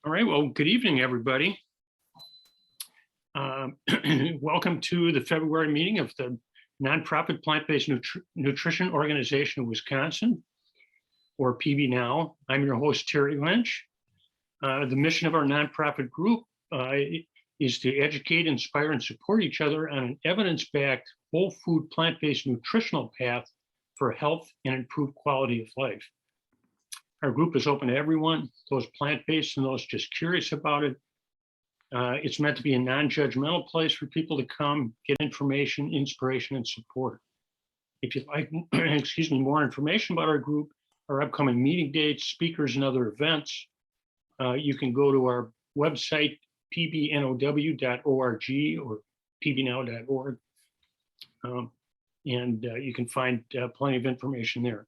All right, well, good evening, everybody. Welcome to the February meeting of the Nonprofit Plant-Based Nutrition Organization of Wisconsin, or PB Now. I'm your host, Terry Lynch. The mission of our nonprofit group is to educate, inspire, and support each other on an evidence-backed, whole food, plant-based nutritional path for health and improved quality of life. Our group is open to everyone, those plant-based and those just curious about it. It's meant to be a non-judgmental place for people to come, get information, inspiration, and support. If you'd like, more information about our group, our upcoming meeting dates, speakers, and other events, you can go to our website, pbnow.org or pbnow.org, and you can find plenty of information there.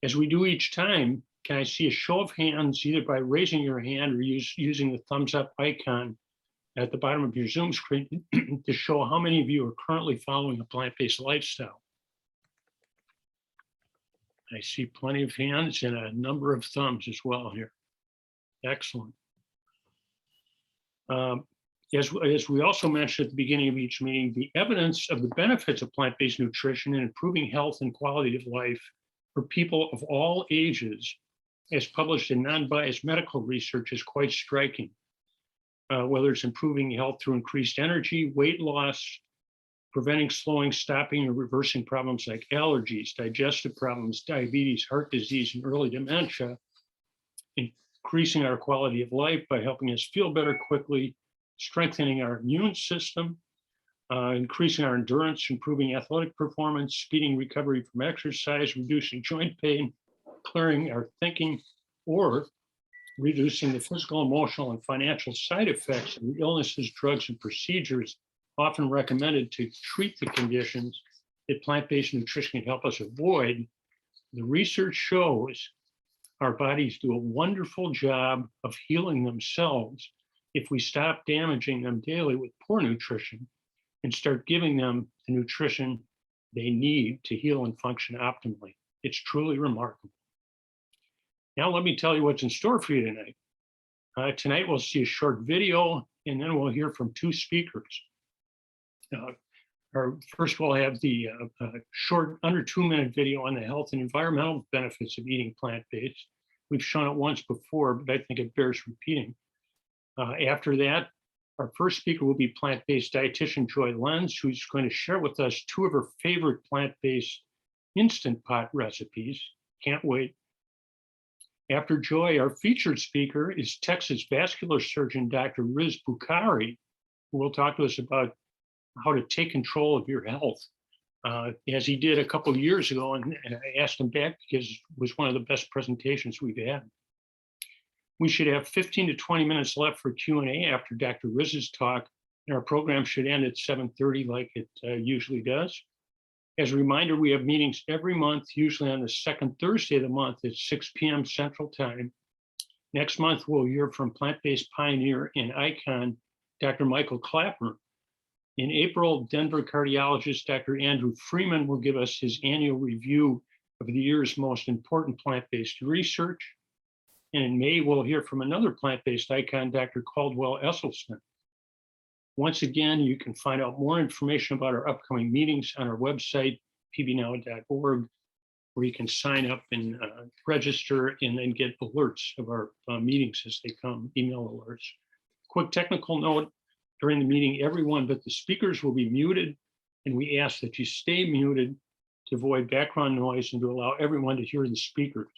As we do each time, can I see a show of hands, either by raising your hand or using the thumbs up icon at the bottom of your Zoom screen to show how many of you are currently following a plant-based lifestyle? I see plenty of hands and a number of thumbs as well here. Excellent. As we also mentioned at the beginning of each meeting, the evidence of the benefits of plant-based nutrition in improving health and quality of life for people of all ages, as published in non-biased medical research, is quite striking. Whether it's improving health through increased energy, weight loss, preventing, slowing, stopping, or reversing problems like allergies, digestive problems, diabetes, heart disease, and early dementia, increasing our quality of life by helping us feel better quickly, strengthening our immune system, increasing our endurance, improving athletic performance, speeding recovery from exercise, reducing joint pain, clearing our thinking, or reducing the physical, emotional, and financial side effects of the illnesses, drugs, and procedures often recommended to treat the conditions that plant-based nutrition can help us avoid. The research shows our bodies do a wonderful job of healing themselves if we stop damaging them daily with poor nutrition and start giving them the nutrition they need to heal and function optimally. It's truly remarkable. Now let me tell you what's in store for you tonight. Tonight we'll see a short video, and then we'll hear from two speakers. First we'll have the short, under 2-minute video on the health and environmental benefits of eating plant-based. We've shown it once before, but I think it bears repeating. After that, our first speaker will be plant-based dietitian Joy Lenz, who's going to share with us 2 of her favorite plant-based Instant Pot recipes. Can't wait. After Joy, our featured speaker is Texas vascular surgeon, Dr. Riz Bukhari, who will talk to us about how to take control of your health, as he did a couple of years ago, and I asked him back because it was one of the best presentations we've had. We should have 15 to 20 minutes left for Q&A after Dr. Riz's talk, and our program should end at 7:30 like it usually does. As a reminder, we have meetings every month, usually on the second Thursday of the month at 6 p.m. Central Time. Next month, we'll hear from plant-based pioneer and icon, Dr. Michael Clapper. In April, Denver cardiologist, Dr. Andrew Freeman, will give us his annual review of the year's most important plant-based research. And in May, we'll hear from another plant-based icon, Dr. Caldwell Esselstyn. Once again, you can find out more information about our upcoming meetings on our website, pbnow.org, where you can sign up and register and then get alerts of our meetings as they come, email alerts. Quick technical note, during the meeting, everyone but the speakers will be muted, and we ask that you stay muted to avoid background noise and to allow everyone to hear the speakers.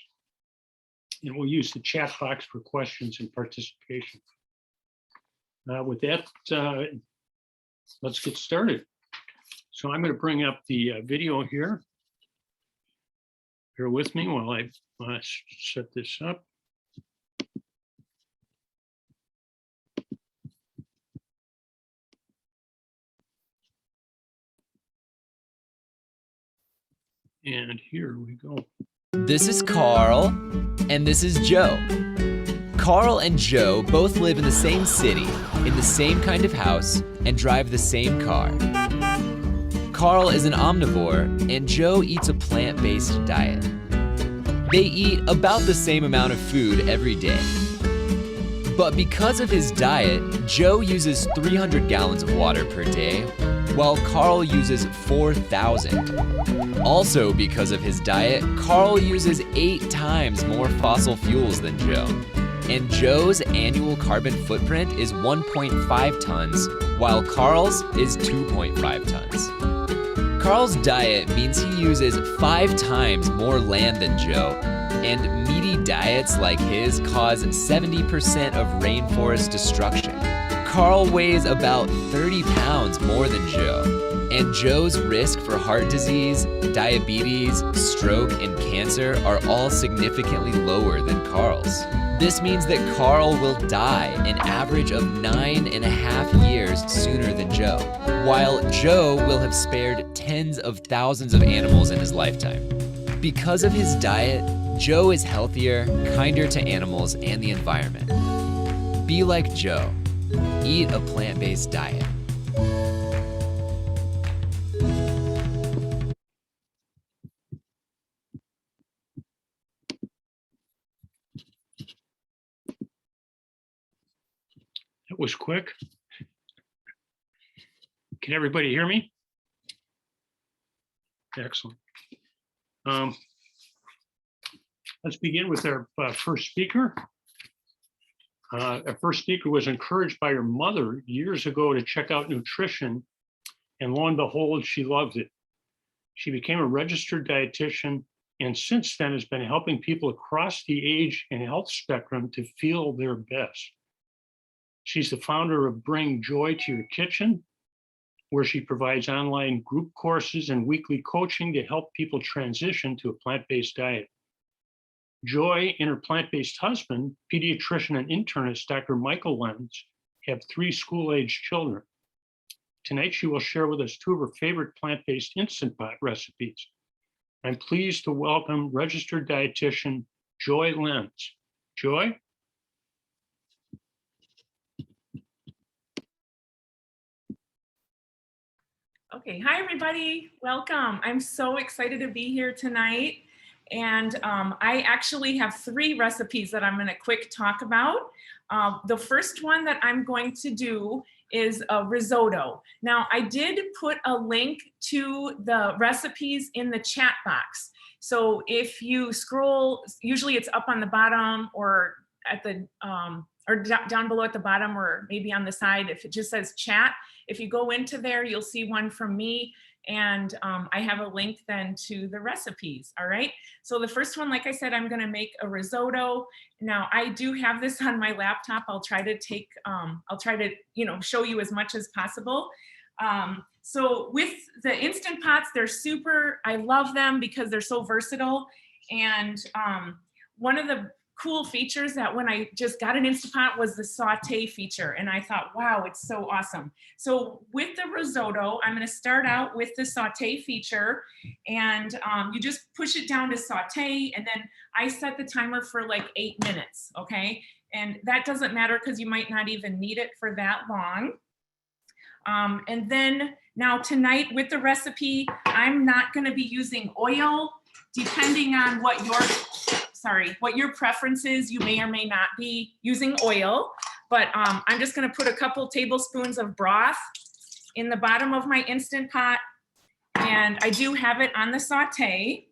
And we'll use the chat box for questions and participation. With that, let's get started. So I'm going to bring up the video here. Bear with me while I set this up. And here we go. This is Carl, and this is Joe. Carl and Joe both live in the same city, in the same kind of house, and drive the same car. Carl is an omnivore, and Joe eats a plant-based diet. They eat about the same amount of food every day. But because of his diet, Joe uses 300 gallons of water per day, while Carl uses 4,000. Also because of his diet, Carl uses 8 times more fossil fuels than Joe. And Joe's annual carbon footprint is 1.5 tons, while Carl's is 2.5 tons. Carl's diet means he uses 5 times more land than Joe, and meaty diets like his cause 70% of rainforest destruction. Carl weighs about 30 pounds more than Joe, and Joe's risk for heart disease, diabetes, stroke, and cancer are all significantly lower than Carl's. This means that Carl will die an average of 9.5 years sooner than Joe, while Joe will have spared tens of thousands of animals in his lifetime. Because of his diet, Joe is healthier, kinder to animals and the environment. Be like Joe. Eat a plant-based diet. That was quick. Can everybody hear me? Excellent. Let's begin with our first speaker. Our first speaker was encouraged by her mother years ago to check out nutrition, and lo and behold, she loved it. She became a registered dietitian, and since then has been helping people across the age and health spectrum to feel their best. She's the founder of Bring Joy to Your Kitchen, where she provides online group courses and weekly coaching to help people transition to a plant-based diet. Joy and her plant-based husband, pediatrician and internist Dr. Michael Lenz, have 3 school-age children. Tonight, she will share with us 2 of her favorite plant-based Instant Pot recipes. I'm pleased to welcome registered dietitian Joy Lenz. Joy? Okay, hi everybody, welcome. I'm so excited to be here tonight. And I actually have 3 recipes that I'm gonna quick talk about. The first one that I'm going to do is a risotto. Now, I did put a link to the recipes in the chat box. So if you scroll, usually it's up on the bottom or at the, or down below at the bottom, or maybe on the side, if it just says chat. If you go into there, you'll see one from me, and I have a link then to the recipes, all right? So the first one, like I said, I'm gonna make a risotto. Now, I do have this on my laptop. I'll try to take, show you as much as possible. So with the Instant Pots, they're super, I love them because they're so versatile. And one of the cool features that when I just got an Instant Pot was the saute feature. And I thought, wow, it's so awesome. So with the risotto, I'm gonna start out with the saute feature, and you just push it down to saute, and then I set the timer for like 8 minutes, okay? And that doesn't matter because you might not even need it for that long. And then now tonight with the recipe, I'm not gonna be using oil. Depending on what your preference is, you may or may not be using oil, but I'm just gonna put a couple tablespoons of broth in the bottom of my Instant Pot, and I do have it on the saute.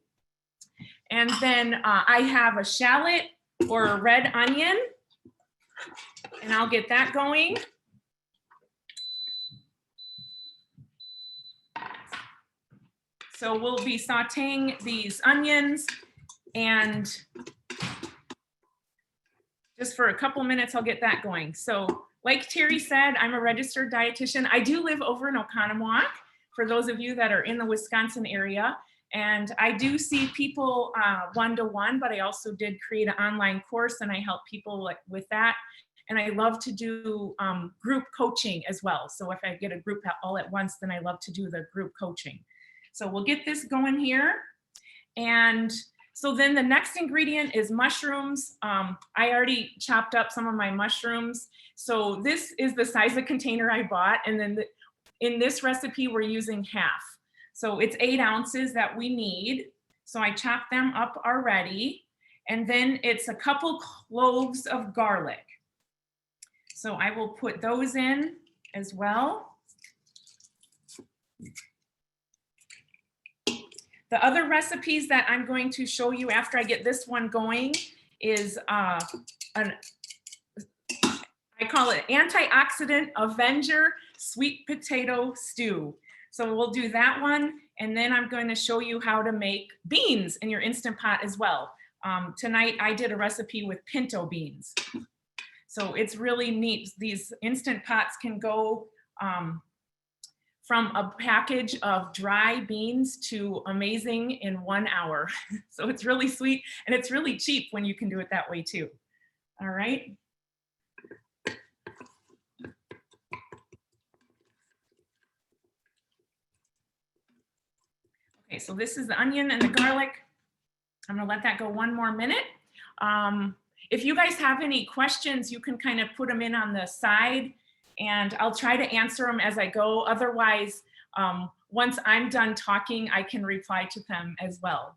And then I have a shallot or a red onion, and I'll get that going. So we'll be sauteing these onions, and just for a couple minutes, I'll get that going. So like Terry said, I'm a registered dietitian. I do live over in Oconomowoc, for those of you that are in the Wisconsin area. And I do see people one-to-one, but I also did create an online course and I help people with that. And I love to do group coaching as well. So if I get a group all at once, then I love to do the group coaching. So we'll get this going here. And so then the next ingredient is mushrooms. I already chopped up some of my mushrooms. So this is the size of container I bought. And then in this recipe, we're using half. So it's 8 ounces that we need. So I chopped them up already. And then it's a couple cloves of garlic. So I will put those in as well. The other recipes that I'm going to show you after I get this one going is I call it antioxidant avenger sweet potato stew. So we'll do that one, and then I'm going to show you how to make beans in your Instant Pot as well. Tonight I did a recipe with pinto beans. So it's really neat. These Instant Pots can go from a package of dry beans to amazing in 1 hour. So it's really sweet, and it's really cheap when you can do it that way too. All right. Okay, so this is the onion and the garlic. I'm gonna let that go 1 more minute. If you guys have any questions, you can kind of put them in on the side, and I'll try to answer them as I go. Otherwise, once I'm done talking, I can reply to them as well.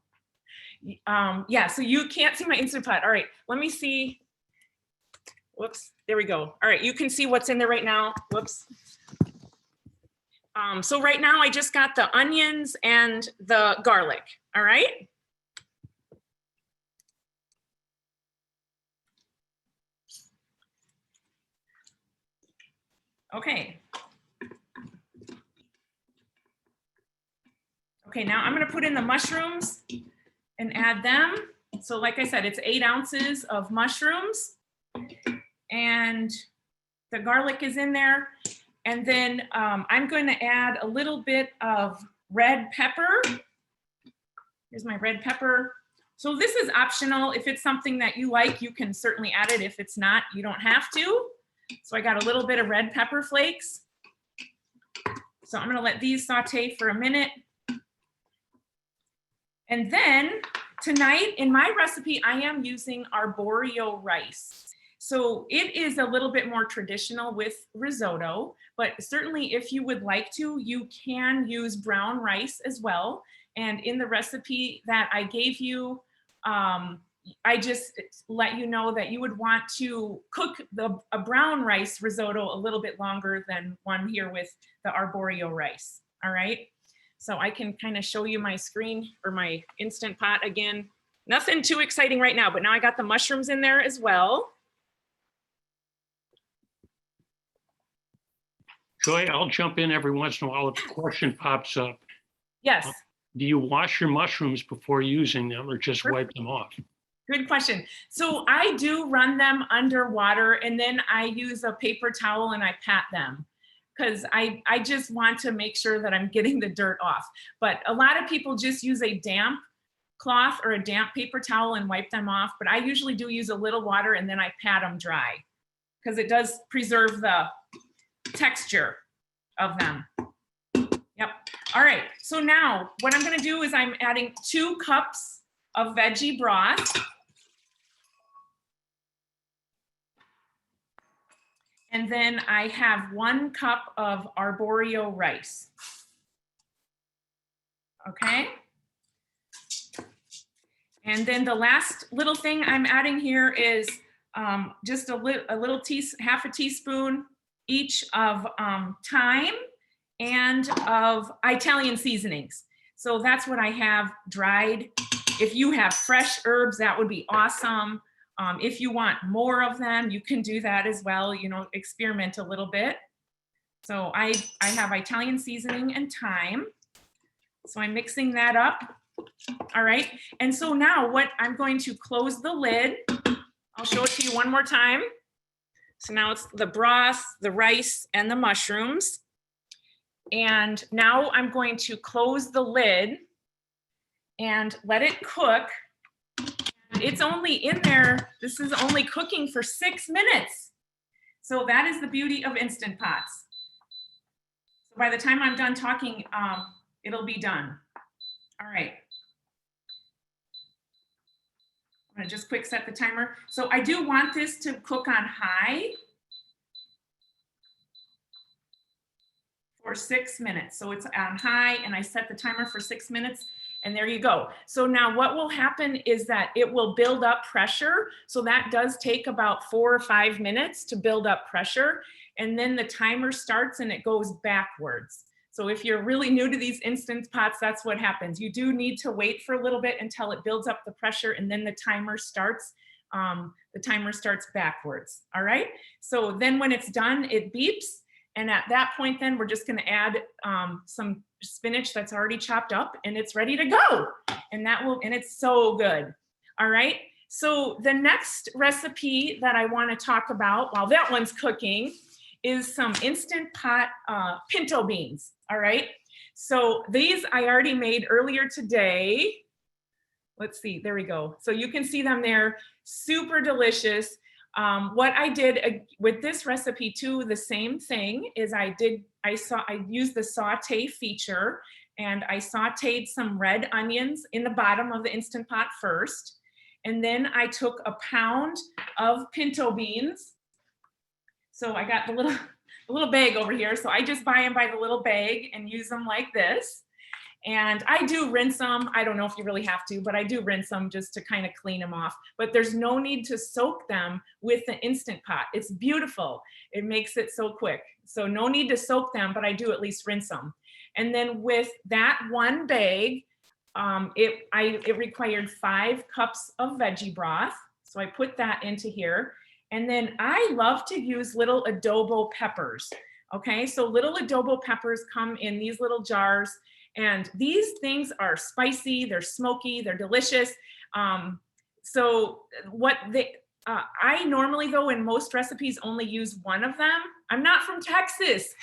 Yeah, so you can't see my Instant Pot. All right, let me see. Whoops, there we go. All right, you can see what's in there right now. Whoops. So right now I just got the onions and the garlic, all right? Okay. Okay, now I'm gonna put in the mushrooms and add them. So like I said, it's 8 ounces of mushrooms, and the garlic is in there. And then I'm going to add a little bit of red pepper. Here's my red pepper. So this is optional. If it's something that you like, you can certainly add it. If it's not, you don't have to. So I got a little bit of red pepper flakes. So I'm going to let these saute for a minute. And then tonight in my recipe, I am using arborio rice. So it is a little bit more traditional with risotto, but certainly if you would like to, you can use brown rice as well. And in the recipe that I gave you, I just let you know that you would want to cook a brown rice risotto a little bit longer than one here with the arborio rice, all right? So I can kind of show you my screen or my Instant Pot again. Nothing too exciting right now, but now I got the mushrooms in there as well. Joy, I'll jump in every once in a while if a question pops up. Yes. Do you wash your mushrooms before using them or just wipe them off? Good question. So I do run them under water, and then I use a paper towel and I pat them because I just want to make sure that I'm getting the dirt off. But a lot of people just use a damp cloth or a damp paper towel and wipe them off. But I usually do use a little water and then I pat them dry because it does preserve the texture of them. Yep. All right. So now what I'm going to do is I'm adding 2 cups of veggie broth. And then I have 1 cup of arborio rice. Okay. And then the last little thing I'm adding here is just half a teaspoon each of thyme and of Italian seasonings. So that's what I have dried. If you have fresh herbs, that would be awesome. If you want more of them, you can do that as well, you know, experiment a little bit. So I have Italian seasoning and thyme. So I'm mixing that up. All right. And so now what I'm going to close the lid. I'll show it to you one more time. So now it's the broth, the rice, and the mushrooms. And now I'm going to close the lid and let it cook. It's only in there, this is only cooking for 6 minutes. So that is the beauty of Instant Pots. So by the time I'm done talking, it'll be done. All right. I'm gonna just quick set the timer. So I do want this to cook on high for 6 minutes. So it's on high and I set the timer for 6 minutes. And there you go. So now what will happen is that it will build up pressure. So that does take about 4 or 5 minutes to build up pressure. And then the timer starts and it goes backwards. So if you're really new to these Instant Pots, that's what happens. You do need to wait for a little bit until it builds up the pressure, and then the timer starts. Backwards. All right. So then when it's done, it beeps. And at that point, then we're just going to add some spinach that's already chopped up, and it's ready to go. And it's so good. All right. So the next recipe that I want to talk about while that one's cooking is some Instant Pot pinto beans. All right. So these I already made earlier today. Let's see, there we go. So you can see them there, super delicious. What I did with this recipe too, the same thing is I used the saute feature, and I sauteed some red onions in the bottom of the Instant Pot first. And then I took a pound of pinto beans. So I got the little bag over here. So I just buy them by the little bag and use them like this. And I do rinse them. I don't know if you really have to, but I do rinse them just to kind of clean them off. But there's no need to soak them with the Instant Pot. It's beautiful. It makes it so quick. So no need to soak them, but I do at least rinse them. And then with that one bag, it required 5 cups of veggie broth. So I put that into here. And then I love to use little adobo peppers. Okay, so little adobo peppers come in these little jars. And these things are spicy, they're smoky, they're delicious. I normally though in most recipes only use one of them. I'm not from Texas.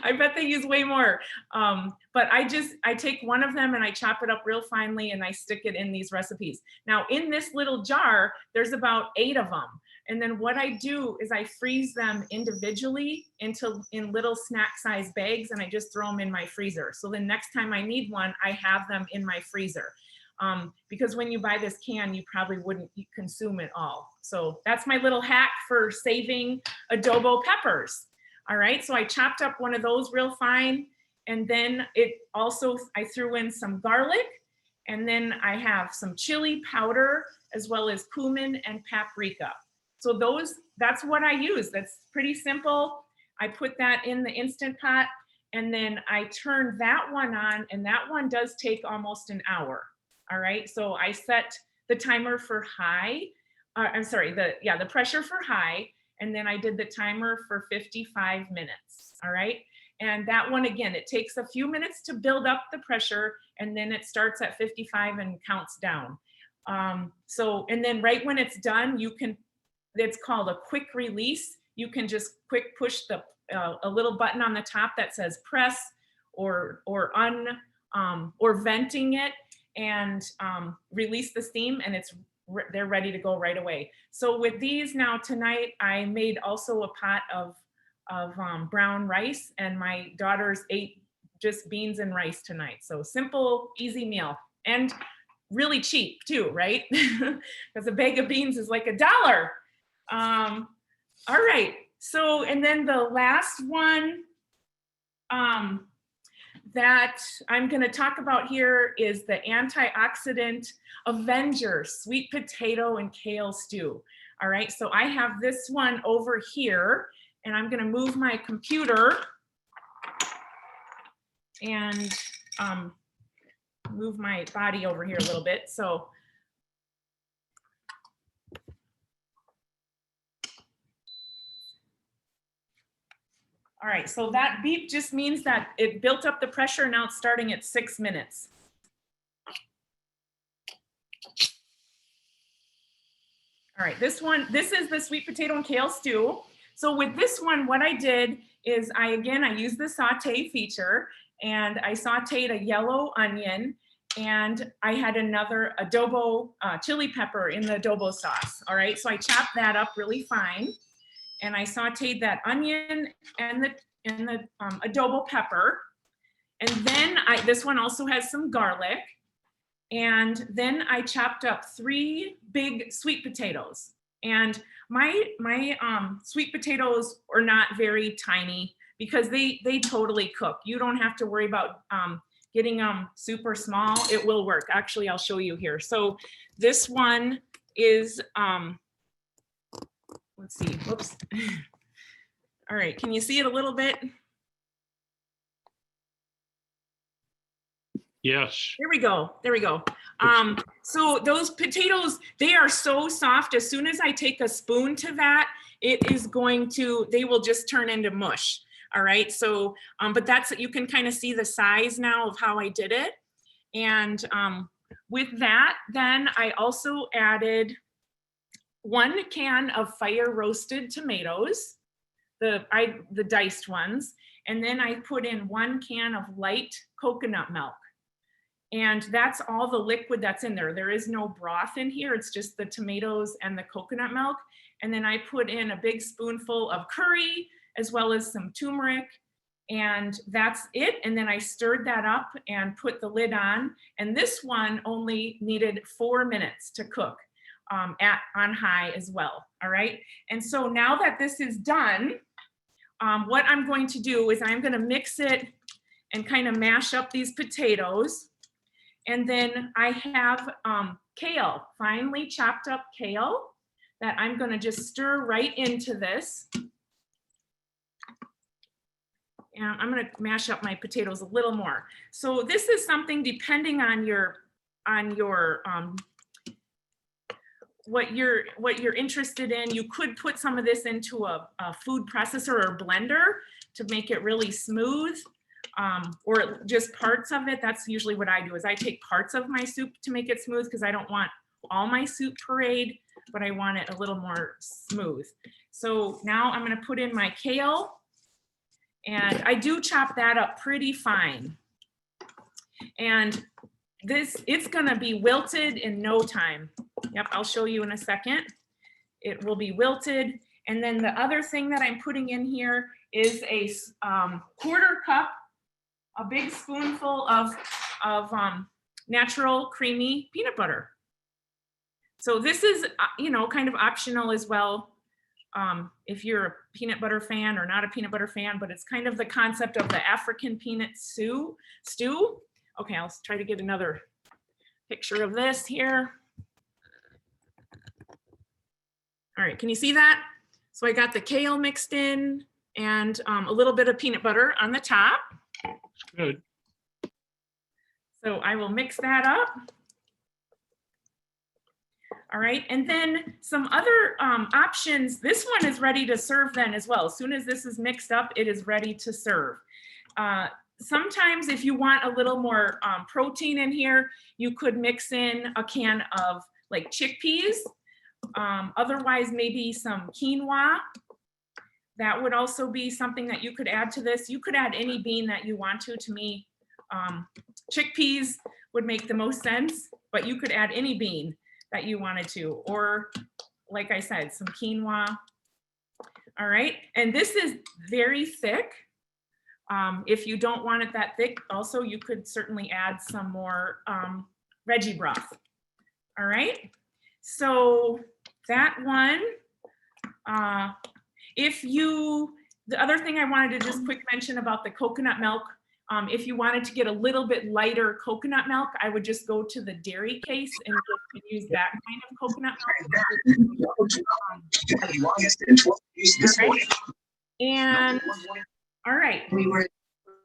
I bet they use way more. But I take one of them and I chop it up real finely and I stick it in these recipes. Now in this little jar, there's about 8 of them. And then what I do is I freeze them individually in little snack size bags, and I just throw them in my freezer. So the next time I need one, I have them in my freezer. Because when you buy this can, you probably wouldn't consume it all. So that's my little hack for saving adobo peppers. All right, so I chopped up one of those real fine, and then I threw in some garlic, and then I have some chili powder, as well as cumin and paprika. So that's what I use. That's pretty simple. I put that in the Instant Pot, and then I turn that one on, and that one does take almost an hour. All right, so I set the timer for high. The pressure for high, and then I did the timer for 55 minutes. All right, and that one again, it takes a few minutes to build up the pressure, and then it starts at 55 and counts down. And then right when it's done, it's called a quick release. You can just quick push a little button on the top that says press or venting it, and release the steam, and they're ready to go right away. So with these now tonight, I made also a pot of brown rice, and my daughters ate just beans and rice tonight. So simple, easy meal, and really cheap too, right? Because a bag of beans is like $1. All right, so, and then the last one that I'm gonna talk about here is the antioxidant Avenger sweet potato and kale stew. All right, so I have this one over here, and I'm gonna move my computer and move my body over here a little bit. So all right, so that beep just means that it built up the pressure. Now it's starting at 6 minutes. All right, this is the sweet potato and kale stew. So with this one, what I did is I used the saute feature, and I sauteed a yellow onion, and I had another adobo chili pepper in the adobo sauce. All right, so I chopped that up really fine. And I sauteed that onion and the adobo pepper. And then this one also has some garlic. And then I chopped up 3 big sweet potatoes. And my sweet potatoes are not very tiny because they totally cook. You don't have to worry about getting them super small, it will work. Actually, I'll show you here. So this one is, let's see, whoops. All right, can you see it a little bit? Yes. There we go. There we go. So those potatoes, they are so soft. As soon as I take a spoon to that, it is going to, they will just turn into mush. All right. So, but that's, you can kind of see the size now of how I did it. And with that, then I also added 1 can of fire roasted tomatoes, the diced ones. And then I put in 1 can of light coconut milk. And that's all the liquid that's in there. There is no broth in here. It's just the tomatoes and the coconut milk. And then I put in a big spoonful of curry, as well as some turmeric. And that's it. And then I stirred that up and put the lid on. And this one only needed 4 minutes to cook on high as well. All right. And so now that this is done, what I'm going to do is I'm going to mix it and kind of mash up these potatoes. And then I have kale, finely chopped up kale that I'm going to just stir right into this. And I'm going to mash up my potatoes a little more. So this is something depending on your what you're interested in. You could put some of this into a food processor or blender to make it really smooth. Or just parts of it. That's usually what I do, is I take parts of my soup to make it smooth, because I don't want all my soup pureed, but I want it a little more smooth. So now I'm going to put in my kale, and I do chop that up pretty fine. And it's going to be wilted in no time. Yep, I'll show you in a second. It will be wilted. And then the other thing that I'm putting in here is a 1/4 cup, a big spoonful of natural creamy peanut butter. So this is, kind of optional as well, if you're a peanut butter fan or not a peanut butter fan, but it's kind of the concept of the African peanut stew. Okay, I'll try to get another picture of this here. All right, can you see that? So I got the kale mixed in and a little bit of peanut butter on the top. Good. So I will mix that up. All right, and then some other options. This one is ready to serve then as well. As soon as this is mixed up, it is ready to serve. Sometimes if you want a little more protein in here, you could mix in a can of like chickpeas. Otherwise, maybe some quinoa. That would also be something that you could add to this. You could add any bean that you want to. To me, chickpeas would make the most sense, but you could add any bean that you wanted to, or like I said, some quinoa. All right, and this is very thick. If you don't want it that thick, also you could certainly add some more veggie broth. All right, so that one, the other thing I wanted to just quick mention about the coconut milk, if you wanted to get a little bit lighter coconut milk, I would just go to the dairy case and just use that kind of coconut milk. And all right,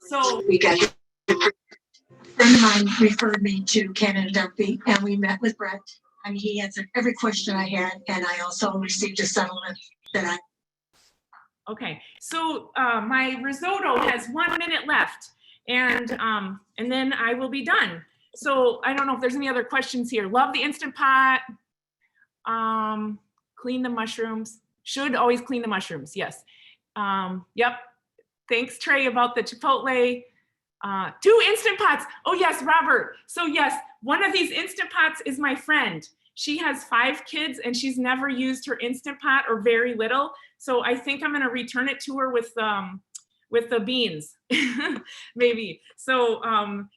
so we got a friend of mine referred me to Canada Dumpy, and we met with Brett, and he answered every question I had, and I also received a settlement that I. Okay, so my risotto has 1 minute left, and then I will be done. So I don't know if there's any other questions here. Love the Instant Pot. Clean the mushrooms. Should always clean the mushrooms. Yes. Yep. Thanks, Trey, about the Chipotle. 2 Instant Pots. Oh yes, Robert. So yes, one of these Instant Pots is my friend. She has 5 kids and she's never used her Instant Pot, or very little. So I think I'm going to return it to her with the beans, maybe. So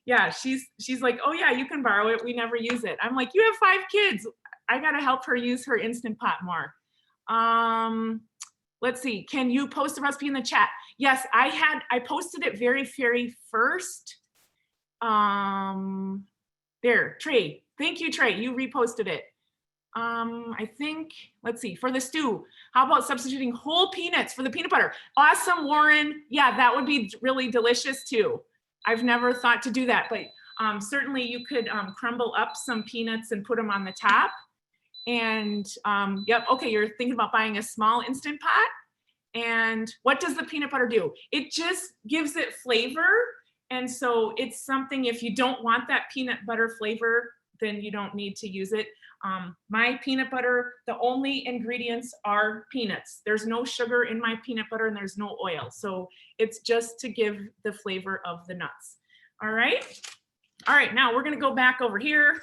yeah, she's like, oh yeah, you can borrow it. We never use it. I'm like, you have 5 kids. I got to help her use her Instant Pot more. Let's see. Can you post the recipe in the chat? Yes, I posted it very, very first. There, Trey. Thank you, Trey. You reposted it. I think, let's see, for the stew, how about substituting whole peanuts for the peanut butter? Awesome, Warren. Yeah, that would be really delicious too. I've never thought to do that, but certainly you could crumble up some peanuts and put them on the top. And yep, okay, you're thinking about buying a small Instant Pot. And what does the peanut butter do? It just gives it flavor. And so it's something, if you don't want that peanut butter flavor, then you don't need to use it. My peanut butter, the only ingredients are peanuts. There's no sugar in my peanut butter and there's no oil. So it's just to give the flavor of the nuts. All right. All right, now we're gonna go back over here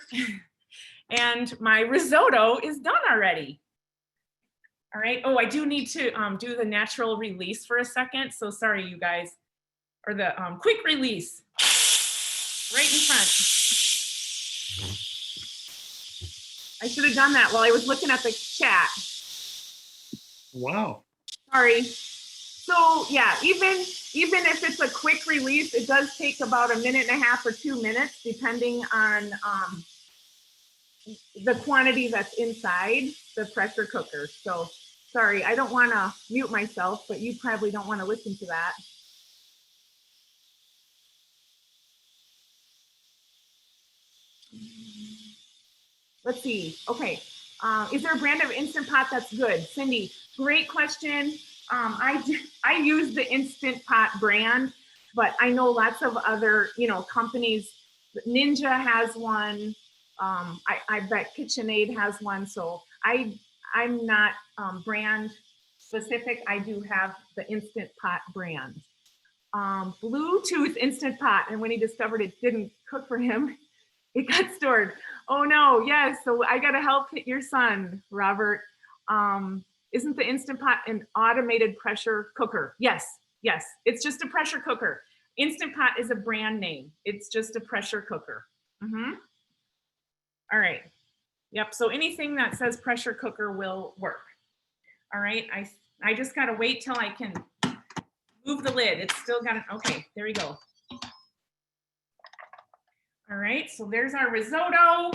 and my risotto is done already. All right, oh, I do need to do the natural release for a second. So sorry, you guys, or the quick release right in front. I should have done that while I was looking at the chat. Wow. Sorry. So yeah, even if it's a quick release, it does take about 1.5 minutes or 2 minutes, depending on the quantity that's inside the pressure cooker. So sorry, I don't want to mute myself, but you probably don't want to listen to that. Let's see. Okay. Is there a brand of Instant Pot that's good? Cindy, great question. I use the Instant Pot brand, but I know lots of other, companies. Ninja has one. I bet KitchenAid has one. So I'm not brand specific. I do have the Instant Pot brand. Bluetooth Instant Pot. And when he discovered it didn't cook for him, it got stored. Oh no, yes. So I got to help your son, Robert. Isn't the Instant Pot an automated pressure cooker? Yes, yes. It's just a pressure cooker. Instant Pot is a brand name. It's just a pressure cooker. All right. Yep. So anything that says pressure cooker will work. All right. I just got to wait till I can move the lid. It's still got to, okay, there we go. All right, so there's our risotto.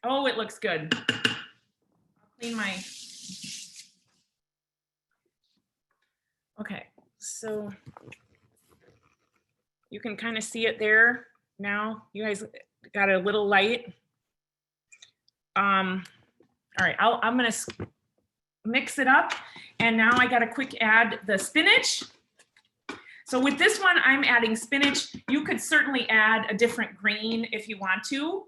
Oh, it looks good. I'll clean my, okay, so you can kind of see it there now. You guys got a little light. All right, I'm gonna mix it up, and now I got to quick add the spinach. So with this one, I'm adding spinach. You could certainly add a different green if you want to.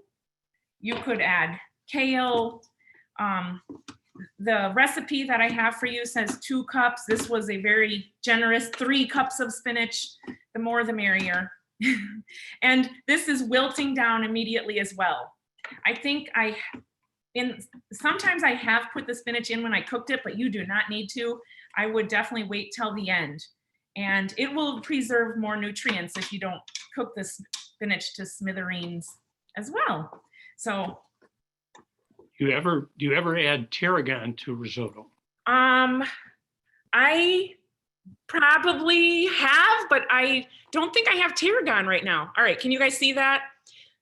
You could add kale. The recipe that I have for you says 2 cups. This was a very generous 3 cups of spinach. The more the merrier. And this is wilting down immediately as well. I think sometimes I have put the spinach in when I cooked it, but you do not need to. I would definitely wait till the end. And it will preserve more nutrients if you don't cook the spinach to smithereens as well. So, Do you ever add tarragon to risotto? I probably have, but I don't think I have tarragon right now. All right, can you guys see that?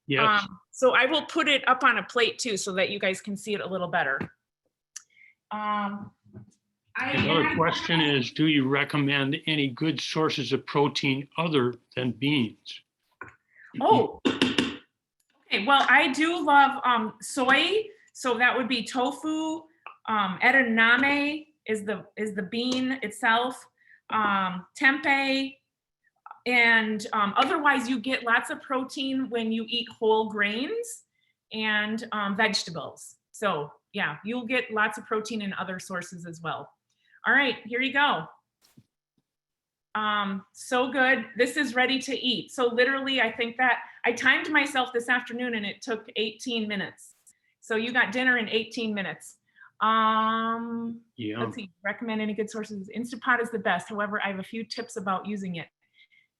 Yes. So I will put it up on a plate too, so that you guys can see it a little better. Another question is, do you recommend any good sources of protein other than beans? Oh, okay. Well, I do love soy, so that would be tofu. Edamame is the bean itself. Tempeh, and otherwise you get lots of protein when you eat whole grains and vegetables. So yeah, you'll get lots of protein in other sources as well. All right, here you go. So good. This is ready to eat. So literally, I think that I timed myself this afternoon and it took 18 minutes. So you got dinner in 18 minutes. Let's see, recommend any good sources. Instant Pot is the best. However, I have a few tips about using it.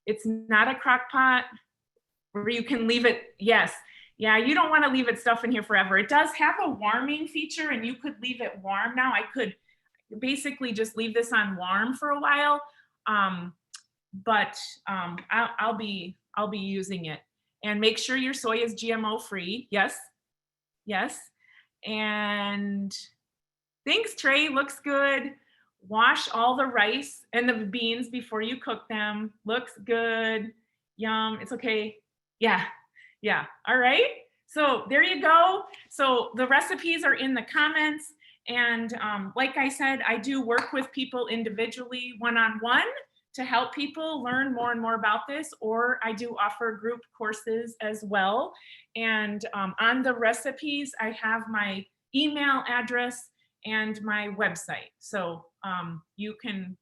It's not a crock pot where you can leave it. Yes. Yeah, you don't want to leave it stuff in here forever. It does have a warming feature and you could leave it warm. Now I could basically just leave this on warm for a while. But I'll be using it. And make sure your soy is GMO free. Yes, yes. And thanks, Trey, looks good. Wash all the rice and the beans before you cook them. Looks good. Yum, it's okay. Yeah, yeah, all right. So there you go. So the recipes are in the comments. And like I said, I do work with people individually, one-on-one, to help people learn more and more about this, or I do offer group courses as well. And on the recipes, I have my email address and my website. So you can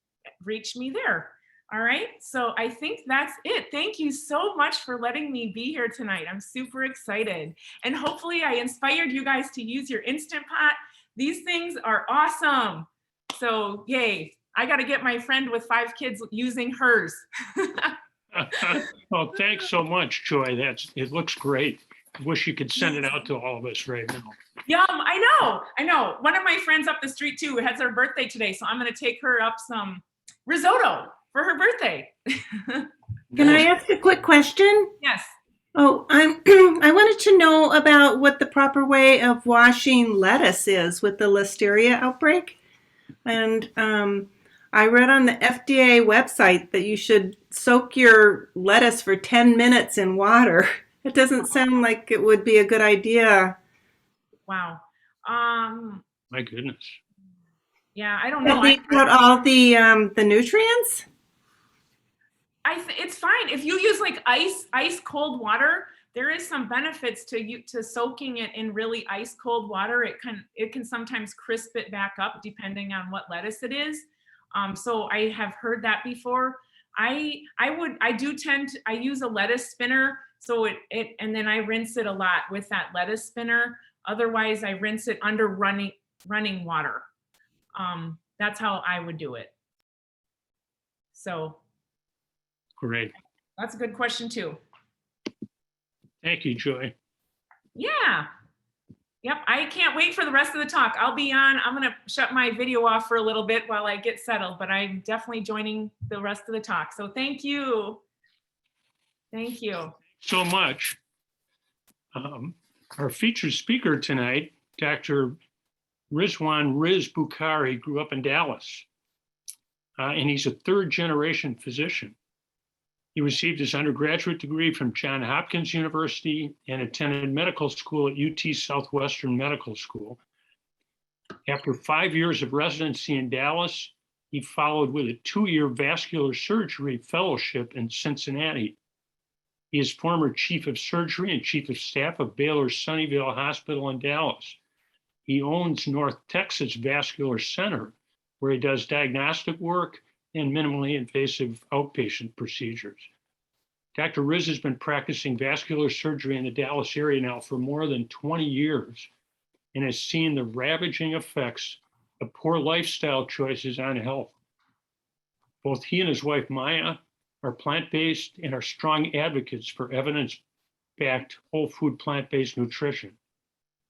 reach me there. All right, so I think that's it. Thank you so much for letting me be here tonight. I'm super excited. And hopefully I inspired you guys to use your Instant Pot. These things are awesome. So yay, I got to get my friend with 5 kids using hers. Well, thanks so much, Joy. It looks great. I wish you could send it out to all of us right now. Yum, I know. One of my friends up the street too has her birthday today, so I'm going to take her up some risotto for her birthday. Can I ask a quick question? Yes. Oh, I wanted to know about what the proper way of washing lettuce is with the listeria outbreak. And I read on the FDA website that you should soak your lettuce for 10 minutes in water. It doesn't sound like it would be a good idea. Wow. My goodness. Yeah, I don't know. Leave out all the nutrients? It's fine if you use like ice cold water. There is some benefits to soaking it in really ice cold water. It can sometimes crisp it back up depending on what lettuce it is. So I have heard that before. I use a lettuce spinner, so and then I rinse it a lot with that lettuce spinner. Otherwise, I rinse it under running water. That's how I would do it. So. Great. That's a good question too. Thank you, Joy. Yeah. Yep. I can't wait for the rest of the talk. I'll be on. I'm going to shut my video off for a little bit while I get settled, but I'm definitely joining the rest of the talk. So thank you. Thank you so much. Our featured speaker tonight, Dr. Rizwan Bukhari, grew up in Dallas, and he's a third-generation physician. He received his undergraduate degree from Johns Hopkins University and attended medical school at UT Southwestern Medical School. After 5 years of residency in Dallas, he followed with a 2-year vascular surgery fellowship in Cincinnati. He is former chief of surgery and chief of staff of Baylor Sunnyvale Hospital in Dallas. He owns North Texas Vascular Center, where he does diagnostic work and minimally invasive outpatient procedures. Dr. Riz has been practicing vascular surgery in the Dallas area now for more than 20 years and has seen the ravaging effects of poor lifestyle choices on health. Both he and his wife, Maya, are plant-based and are strong advocates for evidence-backed whole food plant-based nutrition.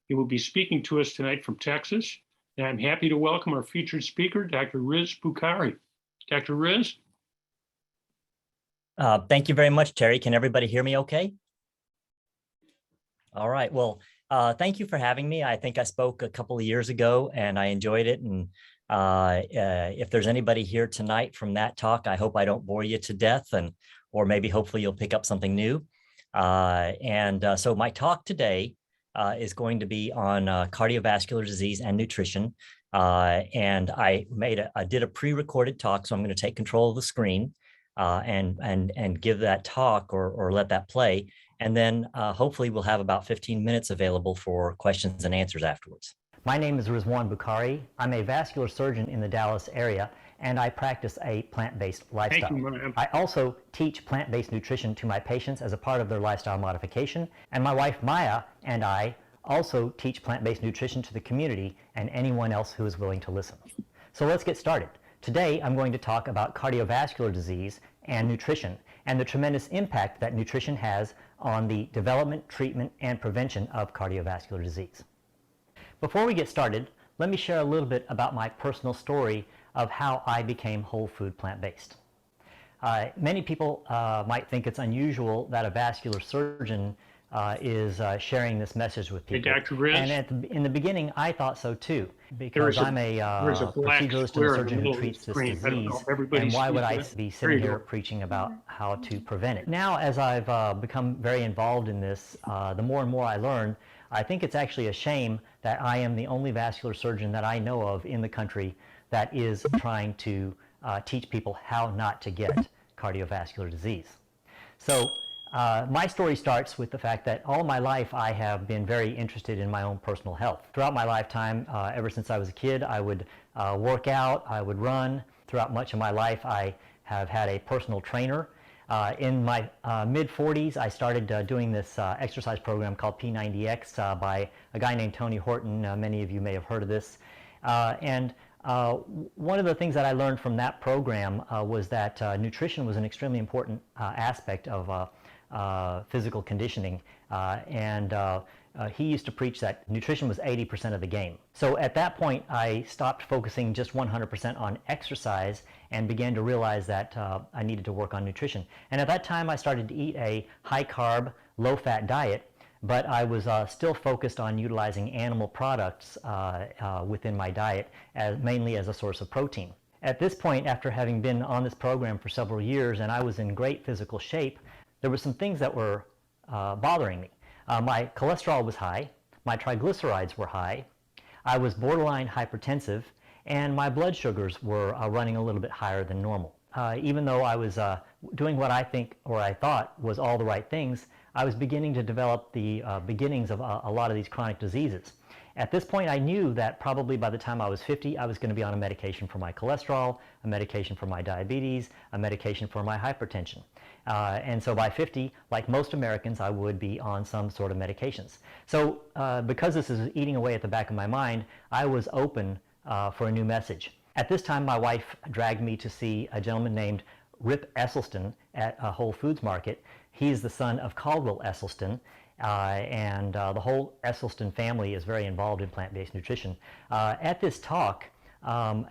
He will be speaking to us tonight from Texas, and I'm happy to welcome our featured speaker, Dr. Riz Bukhari. Dr. Riz? Thank you very much, Terry. Can everybody hear me okay? All right. Well, thank you for having me. I think I spoke a couple of years ago and I enjoyed it. And if there's anybody here tonight from that talk, I hope I don't bore you to death, or maybe hopefully you'll pick up something new. So my talk today is going to be on cardiovascular disease and nutrition. And I did a pre-recorded talk, so I'm going to take control of the screen and give that talk or let that play. And then hopefully we'll have about 15 minutes available for questions and answers afterwards. My name is Rizwan Bukhari. I'm a vascular surgeon in the Dallas area, and I practice a plant-based lifestyle. Thank you, ma'am. I also teach plant-based nutrition to my patients as a part of their lifestyle modification. And my wife Maya and I also teach plant-based nutrition to the community and anyone else who is willing to listen. So let's get started. Today, I'm going to talk about cardiovascular disease and nutrition and the tremendous impact that nutrition has on the development, treatment, and prevention of cardiovascular disease. Before we get started, let me share a little bit about my personal story of how I became whole food plant-based. Many people might think it's unusual that a vascular surgeon is sharing this message with Hey, people. Dr. Riz, And in the beginning, I thought so too, there's because a, I'm a there's a black proceduralist and a square in the surgeon who middle of the treats this screen. I don't know disease. if everybody And why would I sees that. be There sitting you here go. preaching about how to prevent it? Now, as I've become very involved in this, the more and more I learn, I think it's actually a shame that I am the only vascular surgeon that I know of in the country that is trying to teach people how not to get cardiovascular disease. So my story starts with the fact that all my life I have been very interested in my own personal health. Throughout my lifetime, ever since I was a kid, I would work out, I would run. Throughout much of my life, I have had a personal trainer. In my mid-40s, I started doing this exercise program called P90X by a guy named Tony Horton. Many of you may have heard of this. One of the things that I learned from that program was that nutrition was an extremely important aspect of physical conditioning. He used to preach that nutrition was 80% of the game. So at that point, I stopped focusing just 100% on exercise and began to realize that I needed to work on nutrition. And at that time, I started to eat a high-carb, low-fat diet, but I was still focused on utilizing animal products within my diet, mainly as a source of protein. At this point, after having been on this program for several years and I was in great physical shape, there were some things that were bothering me. My cholesterol was high, my triglycerides were high, I was borderline hypertensive, and my blood sugars were running a little bit higher than normal. Even though I was doing what I thought was all the right things, I was beginning to develop the beginnings of a lot of these chronic diseases. At this point, I knew that probably by the time I was 50, I was going to be on a medication for my cholesterol, a medication for my diabetes, a medication for my hypertension. And so by 50, like most Americans, I would be on some sort of medications. So because this is eating away at the back of my mind, I was open for a new message. At this time, my wife dragged me to see a gentleman named Rip Esselstyn at a Whole Foods market. He's the son of Caldwell Esselstyn, and the whole Esselstyn family is very involved in plant-based nutrition. At this talk,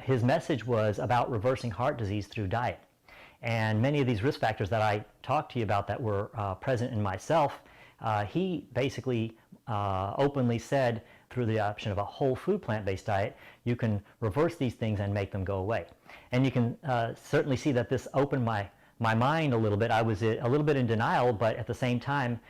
his message was about reversing heart disease through diet. And many of these risk factors that I talked to you about that were present in myself, he basically openly said through the option of a whole food plant-based diet, you can reverse these things and make them go away. And you can certainly see that this opened my mind a little bit. I was a little bit in denial, but at the same time,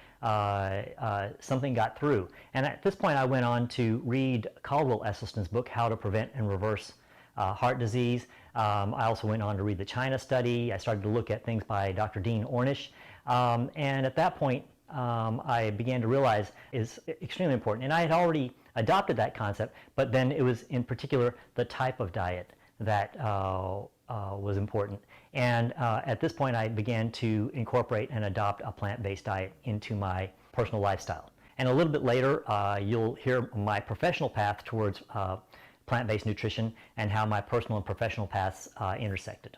something got through. And at this point, I went on to read Caldwell Esselstyn's book, How to Prevent and Reverse Heart Disease. I also went on to read the China study. I started to look at things by Dr. Dean Ornish. And at that point, I began to realize is extremely important. And I had already adopted that concept, but then it was in particular the type of diet that was important. And at this point, I began to incorporate and adopt a plant-based diet into my personal lifestyle. And a little bit later, you'll hear my professional path towards plant-based nutrition and how my personal and professional paths intersected.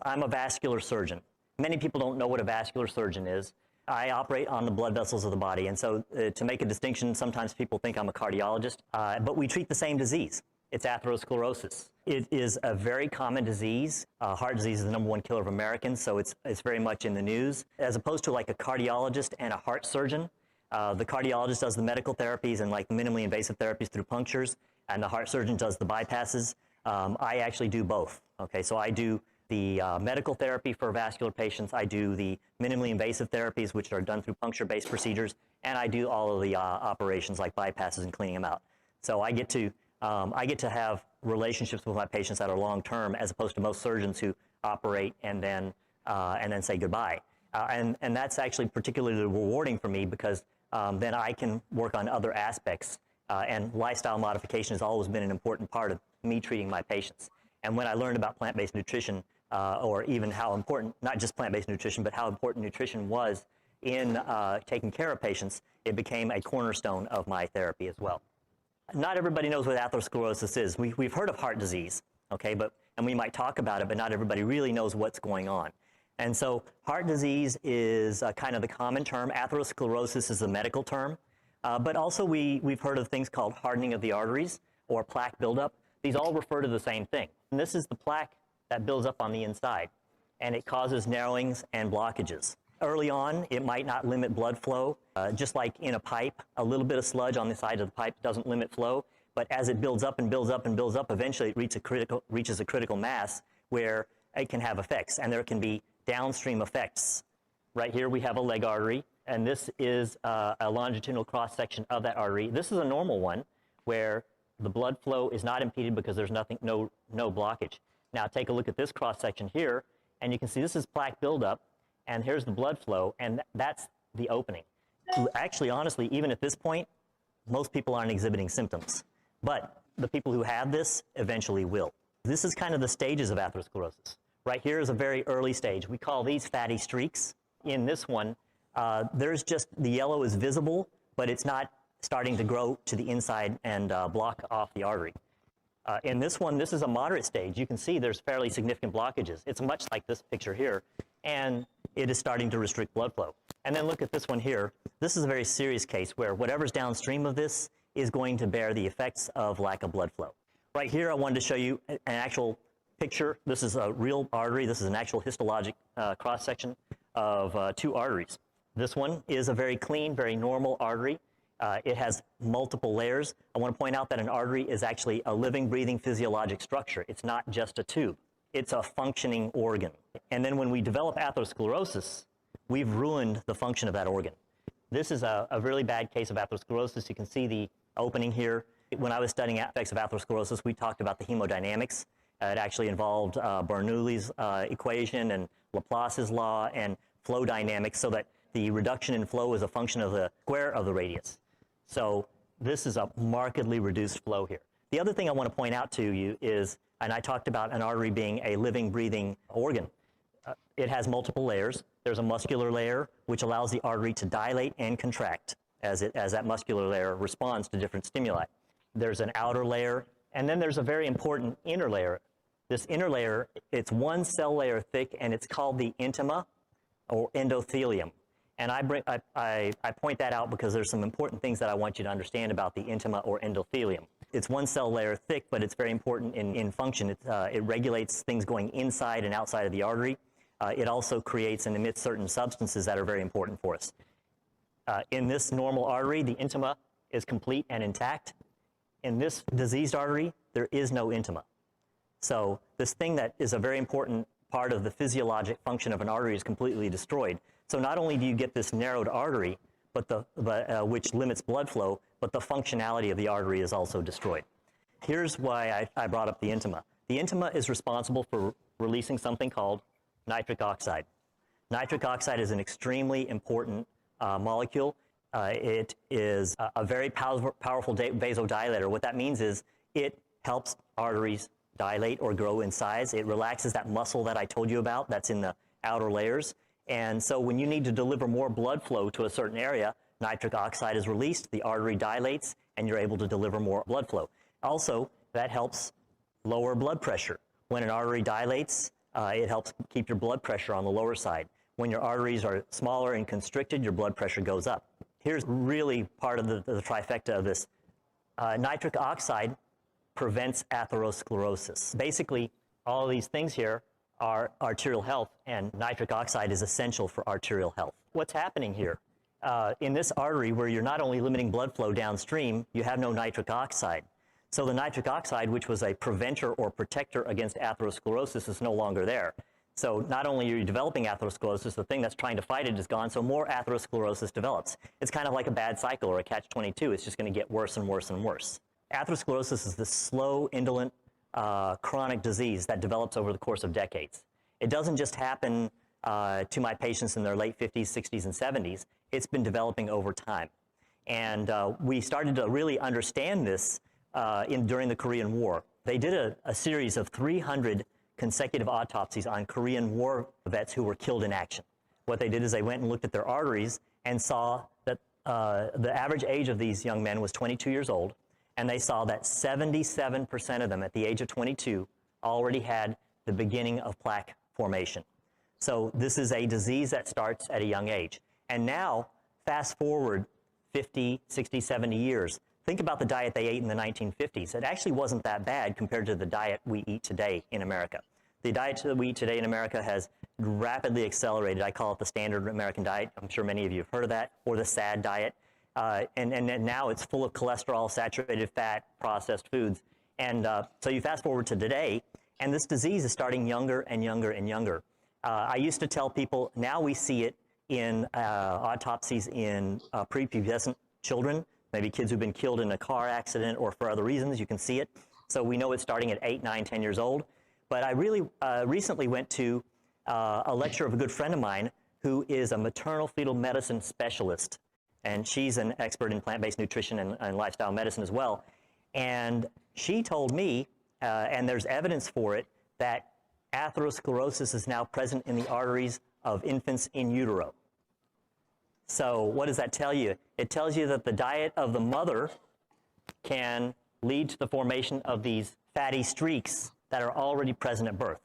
I'm a vascular surgeon. Many people don't know what a vascular surgeon is. I operate on the blood vessels of the body, and so to make a distinction, sometimes people think I'm a cardiologist, but we treat the same disease. It's atherosclerosis. It is a very common disease. Heart disease is the #1 killer of Americans, so it's very much in the news. As opposed to like a cardiologist and a heart surgeon, the cardiologist does the medical therapies and like minimally invasive therapies through punctures, and the heart surgeon does the bypasses. I actually do both. Okay, so I do the medical therapy for vascular patients. I do the minimally invasive therapies, which are done through puncture-based procedures, and I do all of the operations like bypasses and cleaning them out. So I get to have relationships with my patients that are long-term, as opposed to most surgeons who operate and then say goodbye. And that's actually particularly rewarding for me because then I can work on other aspects. And lifestyle modification has always been an important part of me treating my patients. And when I learned about plant-based nutrition, or even how important, not just plant-based nutrition, but how important nutrition was in taking care of patients, it became a cornerstone of my therapy as well. Not everybody knows what atherosclerosis is. We've heard of heart disease, okay, and we might talk about it, but not everybody really knows what's going on. And so heart disease is kind of the common term. Atherosclerosis is the medical term. But also we've heard of things called hardening of the arteries or plaque buildup. These all refer to the same thing. And this is the plaque that builds up on the inside. and it causes narrowings and blockages. Early on, it might not limit blood flow, just like in a pipe. A little bit of sludge on the side of the pipe doesn't limit flow, but as it builds up and builds up and builds up, eventually it reaches a critical mass where it can have effects, and there can be downstream effects. Right here we have a leg artery, and this is a longitudinal cross-section of that artery. This is a normal one where the blood flow is not impeded because there's no blockage. Now take a look at this cross-section here, and you can see this is plaque buildup, and here's the blood flow, and that's the opening. Actually, honestly, even at this point, most people aren't exhibiting symptoms, but the people who have this eventually will. This is kind of the stages of atherosclerosis. Right here is a very early stage. We call these fatty streaks. In this one, there's just, the yellow is visible, but it's not starting to grow to the inside and block off the artery. In this one, this is a moderate stage. You can see there's fairly significant blockages. It's much like this picture here, and it is starting to restrict blood flow. And then look at this one here. This is a very serious case where whatever's downstream of this is going to bear the effects of lack of blood flow. Right here, I wanted to show you an actual picture. This is a real artery. This is an actual histologic cross-section of two arteries. This one is a very clean, very normal artery. It has multiple layers. I want to point out that an artery is actually a living, breathing physiologic structure. It's not just a tube. It's a functioning organ. And then when we develop atherosclerosis, we've ruined the function of that organ. This is a really bad case of atherosclerosis. You can see the opening here. When I was studying aspects of atherosclerosis, we talked about the hemodynamics. It actually involved Bernoulli's equation and Laplace's law and flow dynamics, so that the reduction in flow is a function of the square of the radius. So this is a markedly reduced flow here. The other thing I want to point out to you is, and I talked about an artery being a living, breathing organ. It has multiple layers. There's a muscular layer, which allows the artery to dilate and contract as that muscular layer responds to different stimuli. There's an outer layer, and then there's a very important inner layer. This inner layer, it's one cell layer thick, and it's called the intima or endothelium. And I point that out because there's some important things that I want you to understand about the intima or endothelium. It's one cell layer thick, but it's very important in function. It regulates things going inside and outside of the artery. It also creates and emits certain substances that are very important for us. In this normal artery, the intima is complete and intact. In this diseased artery, there is no intima. So this thing that is a very important part of the physiologic function of an artery is completely destroyed. So not only do you get this narrowed artery, which limits blood flow, but the functionality of the artery is also destroyed. Here's why I brought up the intima. The intima is responsible for releasing something called nitric oxide. Nitric oxide is an extremely important molecule. It is a very powerful vasodilator. What that means is it helps arteries dilate or grow in size. It relaxes that muscle that I told you about that's in the outer layers. And so when you need to deliver more blood flow to a certain area, nitric oxide is released, the artery dilates, and you're able to deliver more blood flow. Also, that helps lower blood pressure. When an artery dilates, it helps keep your blood pressure on the lower side. When your arteries are smaller and constricted, your blood pressure goes up. Here's really part of the trifecta of this. Nitric oxide prevents atherosclerosis. Basically, all of these things here are arterial health, and nitric oxide is essential for arterial health. What's happening here? In this artery where you're not only limiting blood flow downstream, you have no nitric oxide. So the nitric oxide, which was a preventer or protector against atherosclerosis, is no longer there. So not only are you developing atherosclerosis, the thing that's trying to fight it is gone, so more atherosclerosis develops. It's kind of like a bad cycle or a catch-22. It's just going to get worse and worse and worse. Atherosclerosis is this slow, indolent, chronic disease that develops over the course of decades. It doesn't just happen to my patients in their late 50s, 60s, and 70s. It's been developing over time. And we started to really understand this during the Korean War. They did a series of 300 consecutive autopsies on Korean War vets who were killed in action. What they did is they went and looked at their arteries and saw that the average age of these young men was 22 years old, and they saw that 77% of them at the age of 22 already had the beginning of plaque formation. So this is a disease that starts at a young age. And now, fast forward 50, 60, 70 years, think about the diet they ate in the 1950s. It actually wasn't that bad compared to the diet we eat today in America. The diet that we eat today in America has rapidly accelerated. I call it the standard American diet. I'm sure many of you have heard of that, or the SAD diet. And now it's full of cholesterol, saturated fat, processed foods. And so you fast forward to today, and this disease is starting younger and younger and younger. I used to tell people, now we see it in autopsies in prepubescent children, maybe kids who've been killed in a car accident or for other reasons. You can see it. So we know it's starting at 8, 9, 10 years old. But I really recently went to a lecture of a good friend of mine who is a maternal fetal medicine specialist. And she's an expert in plant-based nutrition and lifestyle medicine as well. And she told me, and there's evidence for it, that atherosclerosis is now present in the arteries of infants in utero. So what does that tell you? It tells you that the diet of the mother can lead to the formation of these fatty streaks that are already present at birth.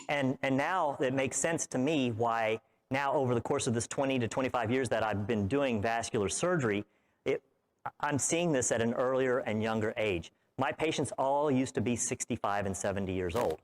And now it makes sense to me why now over the course of this 20 to 25 years that I've been doing vascular surgery, I'm seeing this at an earlier and younger age. My patients all used to be 65 and 70 years old.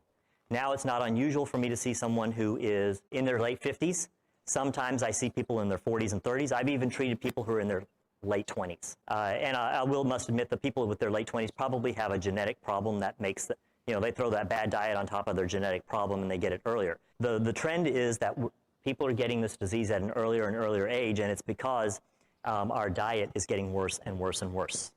Now it's not unusual for me to see someone who is in their late 50s. Sometimes I see people in their 40s and 30s. I've even treated people who are in their late 20s. And I must admit that people with their late 20s probably have a genetic problem that makes the, they throw that bad diet on top of their genetic problem and they get it earlier. The trend is that people are getting this disease at an earlier and earlier age, and it's because our diet is getting worse and worse and worse.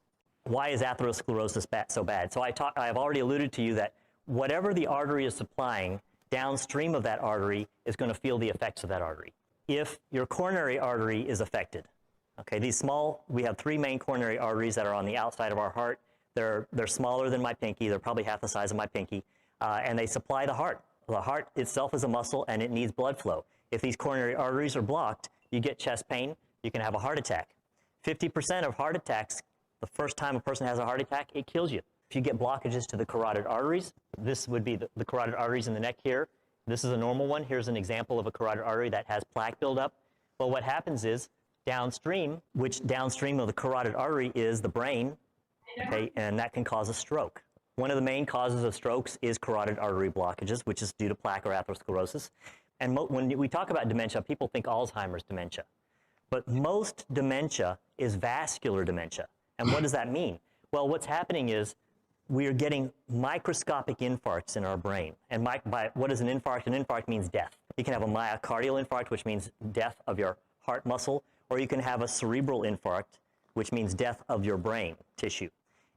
Why is atherosclerosis so bad? So I've already alluded to you that whatever the artery is supplying, downstream of that artery is going to feel the effects of that artery. If your coronary artery is affected, okay, we have 3 main coronary arteries that are on the outside of our heart. They're smaller than my pinky. They're probably half the size of my pinky, and they supply the heart. The heart itself is a muscle, and it needs blood flow. If these coronary arteries are blocked, you get chest pain, you can have a heart attack. 50% of heart attacks, the first time a person has a heart attack, it kills you. If you get blockages to the carotid arteries, this would be the carotid arteries in the neck here. This is a normal one. Here's an example of a carotid artery that has plaque buildup. Well, what happens is downstream, which downstream of the carotid artery is the brain, okay, and that can cause a stroke. One of the main causes of strokes is carotid artery blockages, which is due to plaque or atherosclerosis. And when we talk about dementia, people think Alzheimer's dementia. But most dementia is vascular dementia. And what does that mean? Well, what's happening is we are getting microscopic infarcts in our brain. And what is an infarct? An infarct means death. You can have a myocardial infarct, which means death of your heart muscle, or you can have a cerebral infarct, which means death of your brain tissue.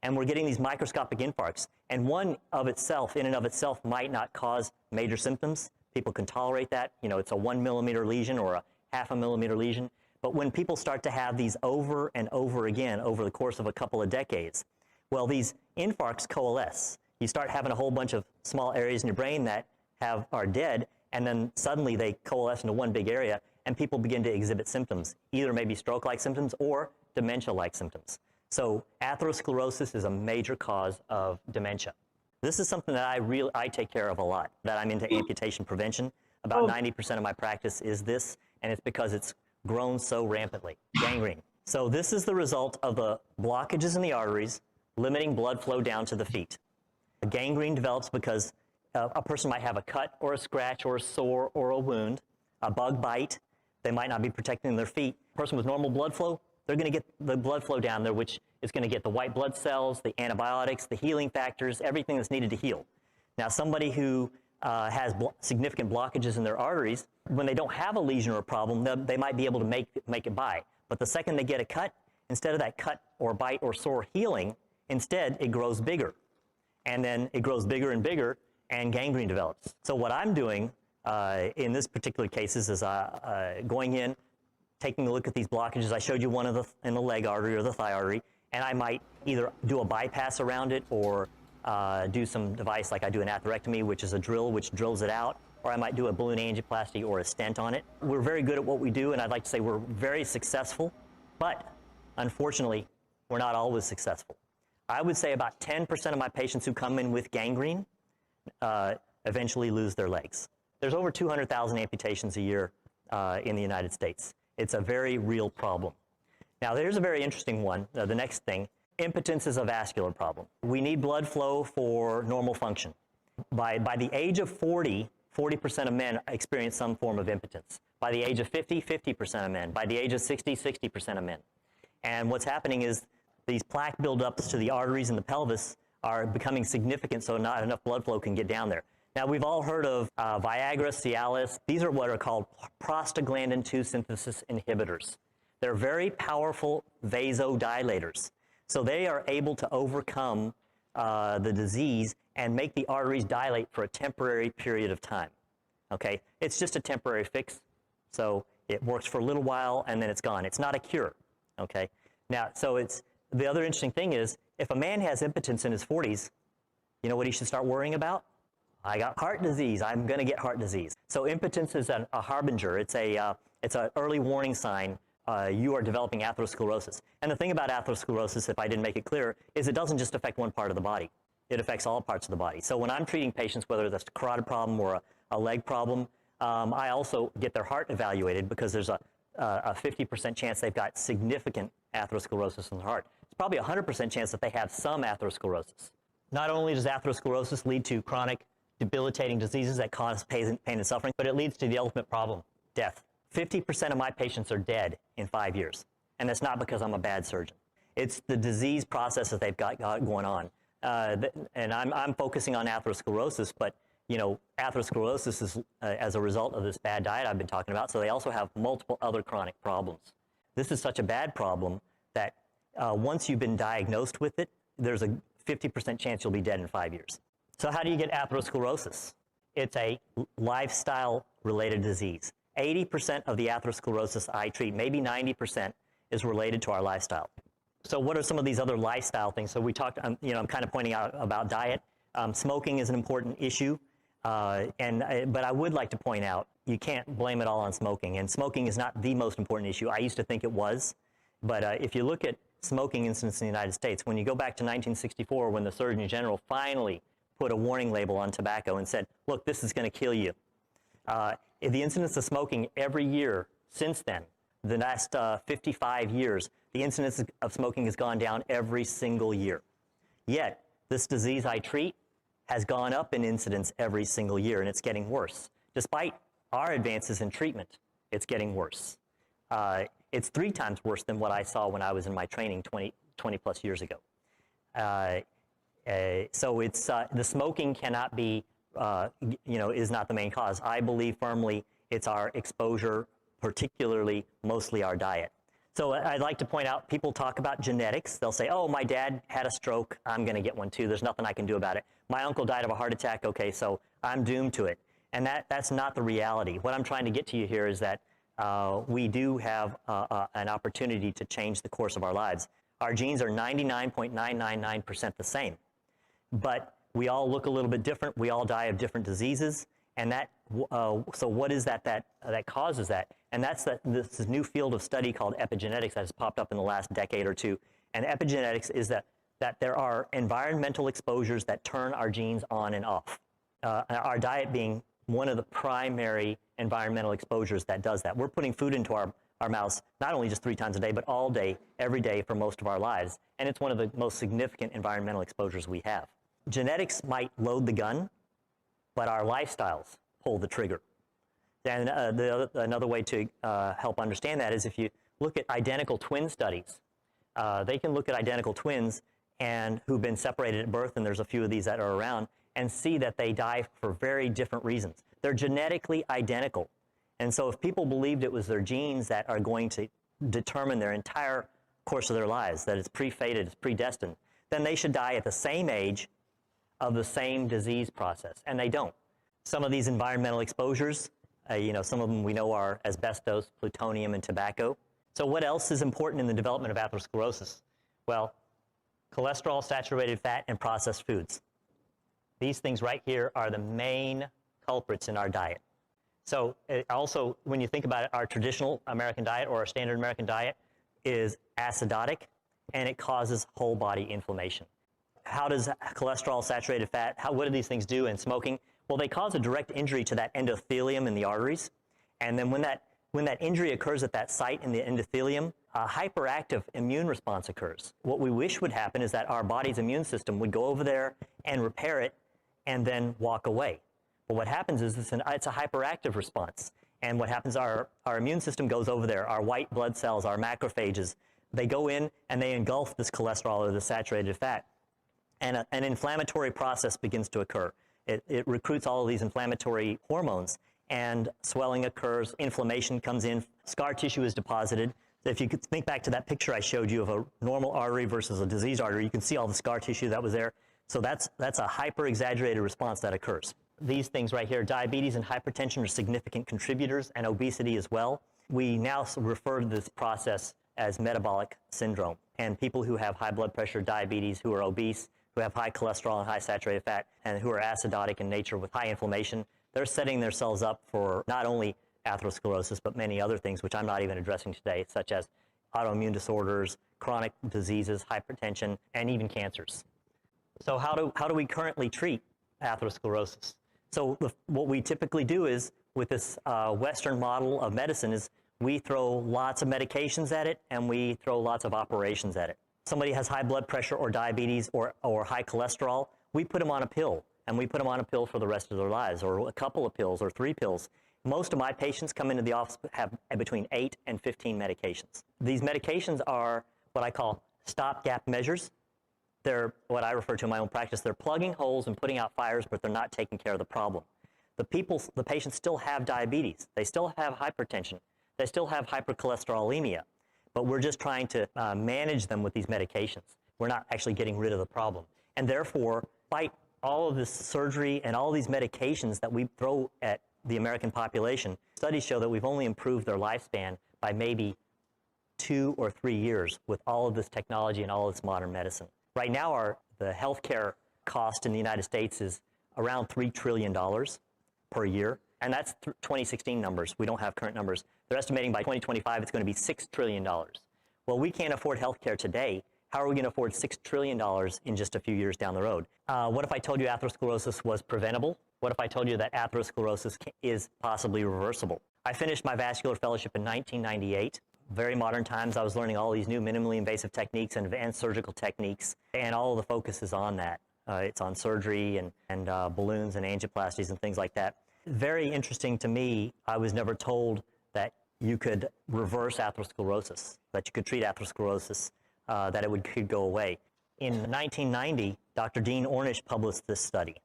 And we're getting these microscopic infarcts. And one of itself, in and of itself, might not cause major symptoms. People can tolerate that. It's a 1 millimeter lesion or a 0.5 millimeter lesion. But when people start to have these over and over again over the course of a couple of decades, well, these infarcts coalesce. You start having a whole bunch of small areas in your brain that are dead, and then suddenly they coalesce into one big area, and people begin to exhibit symptoms, either maybe stroke-like symptoms or dementia-like symptoms. So atherosclerosis is a major cause of dementia. This is something that I take care of a lot, that I'm into amputation prevention. About 90% of my practice is this, and it's because it's grown so rampantly. Gangrene. So this is the result of the blockages in the arteries limiting blood flow down to the feet. A gangrene develops because a person might have a cut or a scratch or a sore or a wound, a bug bite. They might not be protecting their feet. A person with normal blood flow, they're going to get the blood flow down there, which is going to get the white blood cells, the antibiotics, the healing factors, everything that's needed to heal. Now, somebody who has significant blockages in their arteries, when they don't have a lesion or a problem, they might be able to make it by. But the second they get a cut, instead of that cut or bite or sore healing, instead it grows bigger. And then it grows bigger and bigger, and gangrene develops. So what I'm doing in this particular case is going in, taking a look at these blockages. I showed you one in the leg artery or the thigh artery, and I might either do a bypass around it or do some device like I do an atherectomy, which is a drill which drills it out, or I might do a balloon angioplasty or a stent on it. We're very good at what we do, and I'd like to say we're very successful, but unfortunately, we're not always successful. I would say about 10% of my patients who come in with gangrene eventually lose their legs. There's over 200,000 amputations a year in the United States. It's a very real problem. Now, there's a very interesting one, the next thing. Impotence is a vascular problem. We need blood flow for normal function. By the age of 40, 40% of men experience some form of impotence. By the age of 50, 50% of men. By the age of 60, 60% of men. And what's happening is these plaque buildups to the arteries in the pelvis are becoming significant, so not enough blood flow can get down there. Now, we've all heard of Viagra, Cialis. These are what are called prostaglandin 2 synthesis inhibitors. They're very powerful vasodilators. So they are able to overcome the disease and make the arteries dilate for a temporary period of time. Okay? It's just a temporary fix. So it works for a little while and then it's gone. It's not a cure. Okay? Now, so it's the other interesting thing is if a man has impotence in his 40s, you know what he should start worrying about? I got heart disease. I'm going to get heart disease. So impotence is a harbinger. It's an early warning sign. You are developing atherosclerosis. And the thing about atherosclerosis, if I didn't make it clear, is it doesn't just affect one part of the body. It affects all parts of the body. So when I'm treating patients, whether that's a carotid problem or a leg problem, I also get their heart evaluated because there's a 50% chance they've got significant atherosclerosis in the heart. It's probably a 100% chance that they have some atherosclerosis. Not only does atherosclerosis lead to chronic debilitating diseases that cause pain and suffering, but it leads to the ultimate problem, death. 50% of my patients are dead in 5 years, and that's not because I'm a bad surgeon. It's the disease process that they've got going on. And I'm focusing on atherosclerosis, but you know, atherosclerosis is as a result of this bad diet I've been talking about, so they also have multiple other chronic problems. This is such a bad problem that once you've been diagnosed with it, there's a 50% chance you'll be dead in 5 years. So how do you get atherosclerosis? It's a lifestyle-related disease. 80% of the atherosclerosis I treat, maybe 90%, is related to our lifestyle. So what are some of these other lifestyle things? So we talked, you know, I'm kind of pointing out about diet. Smoking is an important issue, but I would like to point out, you can't blame it all on smoking, and smoking is not the most important issue. I used to think it was, but if you look at smoking incidence in the United States, when you go back to 1964, when the Surgeon General finally put a warning label on tobacco and said, look, this is going to kill you. The incidence of smoking every year since then, the last 55 years, the incidence of smoking has gone down every single year. Yet, this disease I treat has gone up in incidence every single year, and it's getting worse. Despite our advances in treatment, it's getting worse. It's 3 times worse than what I saw when I was in my training 20 plus years ago. So it's the smoking cannot be, you know, is not the main cause. I believe firmly it's our exposure, particularly mostly our diet. So I'd like to point out, people talk about genetics. They'll say, oh, my dad had a stroke. I'm going to get one too. There's nothing I can do about it. My uncle died of a heart attack. Okay, so I'm doomed to it. And that's not the reality. What I'm trying to get to you here is that we do have an opportunity to change the course of our lives. Our genes are 99.999% the same. But we all look a little bit different. We all die of different diseases. And that, so what is that causes that? And that's this new field of study called epigenetics that has popped up in the last decade or two. And epigenetics is that there are environmental exposures that turn our genes on and off. Our diet being one of the primary environmental exposures that does that. We're putting food into our mouths not only just 3 times a day, but all day, every day for most of our lives. And it's one of the most significant environmental exposures we have. Genetics might load the gun, but our lifestyles pull the trigger. And another way to help understand that is if you look at identical twin studies, they can look at identical twins and who've been separated at birth, and there's a few of these that are around, and see that they die for very different reasons. They're genetically identical. And so if people believed it was their genes that are going to determine their entire course of their lives, that it's pre-fated, it's predestined, then they should die at the same age of the same disease process, and they don't. Some of these environmental exposures, you know, some of them we know are asbestos, plutonium, and tobacco. So what else is important in the development of atherosclerosis? Well, cholesterol, saturated fat, and processed foods. These things right here are the main culprits in our diet. So also, when you think about it, our traditional American diet or our standard American diet is acidotic, and it causes whole body inflammation. How does cholesterol, saturated fat, what do these things do in smoking? Well, they cause a direct injury to that endothelium in the arteries. And then when that injury occurs at that site in the endothelium, a hyperactive immune response occurs. What we wish would happen is that our body's immune system would go over there and repair it and then walk away. But what happens is it's a hyperactive response. And what happens, our immune system goes over there, our white blood cells, our macrophages, they go in and they engulf this cholesterol or the saturated fat. And an inflammatory process begins to occur. It recruits all of these inflammatory hormones, and swelling occurs, inflammation comes in, scar tissue is deposited. So if you could think back to that picture I showed you of a normal artery versus a diseased artery, you can see all the scar tissue that was there. So that's a hyper-exaggerated response that occurs. These things right here, diabetes and hypertension, are significant contributors, and obesity as well. We now refer to this process as metabolic syndrome. And people who have high blood pressure, diabetes, who are obese, who have high cholesterol and high saturated fat, and who are acidotic in nature with high inflammation, they're setting themselves up for not only atherosclerosis, but many other things, which I'm not even addressing today, such as autoimmune disorders, chronic diseases, hypertension, and even cancers. So how do we currently treat atherosclerosis? So what we typically do is, with this Western model of medicine, is we throw lots of medications at it, and we throw lots of operations at it. Somebody has high blood pressure or diabetes or high cholesterol, we put them on a pill, and we put them on a pill for the rest of their lives, or a couple of pills or 3 pills. Most of my patients come into the office have between 8 and 15 medications. These medications are what I call stopgap measures. They're what I refer to in my own practice. They're plugging holes and putting out fires, but they're not taking care of the problem. The patients still have diabetes. They still have hypertension. They still have hypercholesterolemia, but we're just trying to manage them with these medications. We're not actually getting rid of the problem. And therefore, despite all of this surgery and all these medications that we throw at the American population, studies show that we've only improved their lifespan by maybe 2 or 3 years with all of this technology and all of this modern medicine. Right now, the healthcare cost in the United States is around $3 trillion per year, and that's 2016 numbers. We don't have current numbers. They're estimating by 2025 it's going to be $6 trillion. Well, we can't afford healthcare today. How are we going to afford $6 trillion in just a few years down the road? What if I told you atherosclerosis was preventable? What if I told you that atherosclerosis is possibly reversible? I finished my vascular fellowship in 1998. Very modern times. I was learning all these new minimally invasive techniques and advanced surgical techniques, and all of the focus is on that. It's on surgery and balloons and angioplasties and things like that. Very interesting to me, I was never told that you could reverse atherosclerosis, that you could treat atherosclerosis, that it could go away. In 1990, Dr. Dean Ornish published this study.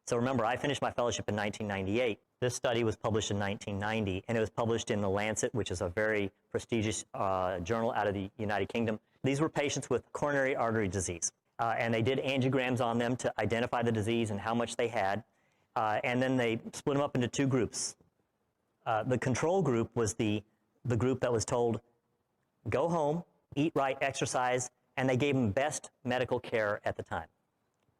So remember, I finished my fellowship in 1998. This study was published in 1990, and it was published in The Lancet, which is a very prestigious journal out of the United Kingdom. These were patients with coronary artery disease, and they did angiograms on them to identify the disease and how much they had, and then they split them up into 2 groups. The control group was the group that was told, go home, eat right, exercise, and they gave them best medical care at the time.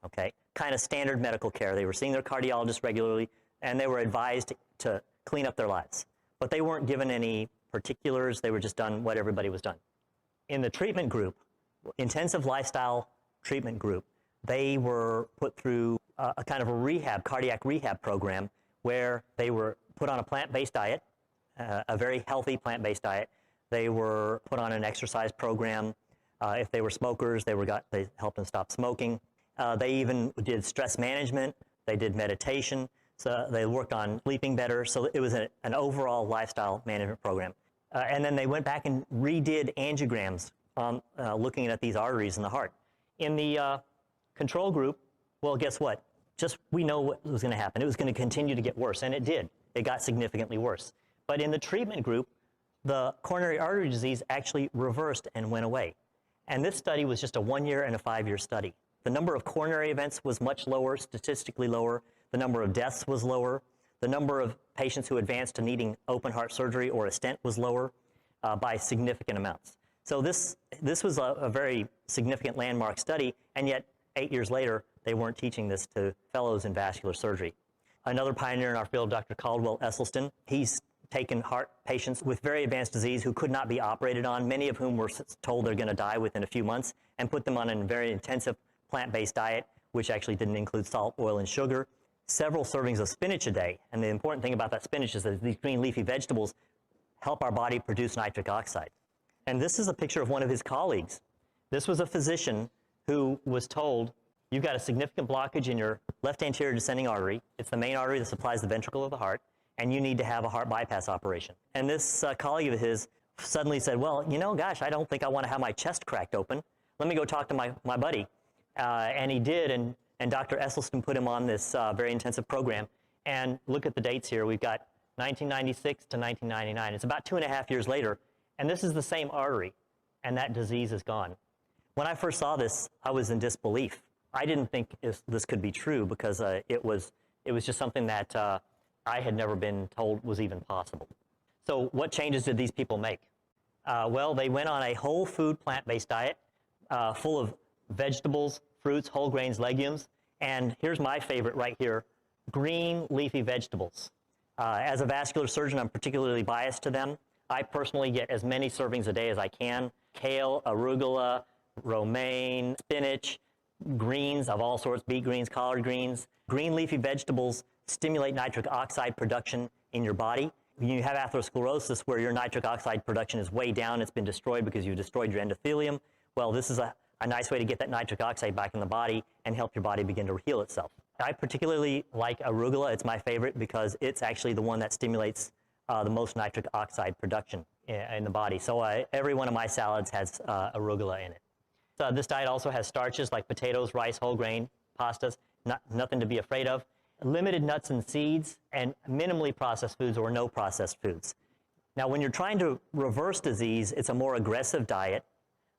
Okay, kind of standard medical care. They were seeing their cardiologist regularly, and they were advised to clean up their lives. But they weren't given any particulars. They were just done what everybody was done. In the treatment group, intensive lifestyle treatment group, they were put through a kind of a cardiac rehab program, where they were put on a plant-based diet, a very healthy plant-based diet. They were put on an exercise program. If they were smokers, they helped them stop smoking. They even did stress management. They did meditation. So they worked on sleeping better. So it was an overall lifestyle management program. And then they went back and redid angiograms looking at these arteries in the heart. In the control group, well, guess what? We know what was going to happen. It was going to continue to get worse, and it did. It got significantly worse. But in the treatment group, the coronary artery disease actually reversed and went away. And this study was just a 1-year and a 5-year study. The number of coronary events was much lower, statistically lower. The number of deaths was lower. The number of patients who advanced to needing open heart surgery or a stent was lower by significant amounts. So this was a very significant landmark study, and yet 8 years later, they weren't teaching this to fellows in vascular surgery. Another pioneer in our field, Dr. Caldwell Esselstyn, he's taken heart patients with very advanced disease who could not be operated on, many of whom were told they're going to die within a few months, and put them on a very intensive plant-based diet, which actually didn't include salt, oil, and sugar, several servings of spinach a day. And the important thing about that spinach is that these green leafy vegetables help our body produce nitric oxide. And this is a picture of one of his colleagues. This was a physician who was told, You've got a significant blockage in your left anterior descending artery. It's the main artery that supplies the ventricle of the heart, and you need to have a heart bypass operation. And this colleague of his suddenly said, well, you know, gosh, I don't think I want to have my chest cracked open. Let me go talk to my buddy. And he did, and Dr. Esselstyn put him on this very intensive program. And look at the dates here. We've got 1996 to 1999. It's about 2.5 years later, and this is the same artery, and that disease is gone. When I first saw this, I was in disbelief. I didn't think this could be true because it was just something that I had never been told was even possible. So what changes did these people make? Well, they went on a whole food plant-based diet full of vegetables, fruits, whole grains, legumes, and here's my favorite right here, green leafy vegetables. As a vascular surgeon, I'm particularly biased to them. I personally get as many servings a day as I can. Kale, arugula, romaine, spinach, greens of all sorts, beet greens, collard greens. Green leafy vegetables stimulate nitric oxide production in your body. When you have atherosclerosis where your nitric oxide production is way down, it's been destroyed because you destroyed your endothelium, well, this is a nice way to get that nitric oxide back in the body and help your body begin to heal itself. I particularly like arugula. It's my favorite because it's actually the one that stimulates the most nitric oxide production in the body. So every one of my salads has arugula in it. So this diet also has starches like potatoes, rice, whole grain, pastas, nothing to be afraid of. Limited nuts and seeds, and minimally processed foods or no processed foods. Now, when you're trying to reverse disease, it's a more aggressive diet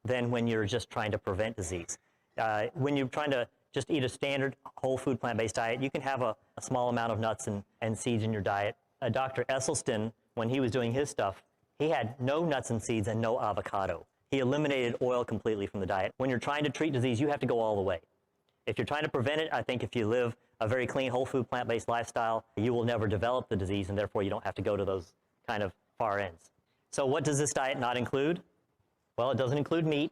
than when you're just trying to prevent disease. When you're trying to just eat a standard whole food plant-based diet, you can have a small amount of nuts and seeds in your diet. Dr. Esselstyn, when he was doing his stuff, he had no nuts and seeds and no avocado. He eliminated oil completely from the diet. When you're trying to treat disease, you have to go all the way. If you're trying to prevent it, I think if you live a very clean, whole food, plant-based lifestyle, you will never develop the disease, and therefore you don't have to go to those kind of far ends. So what does this diet not include? Well, it doesn't include meat.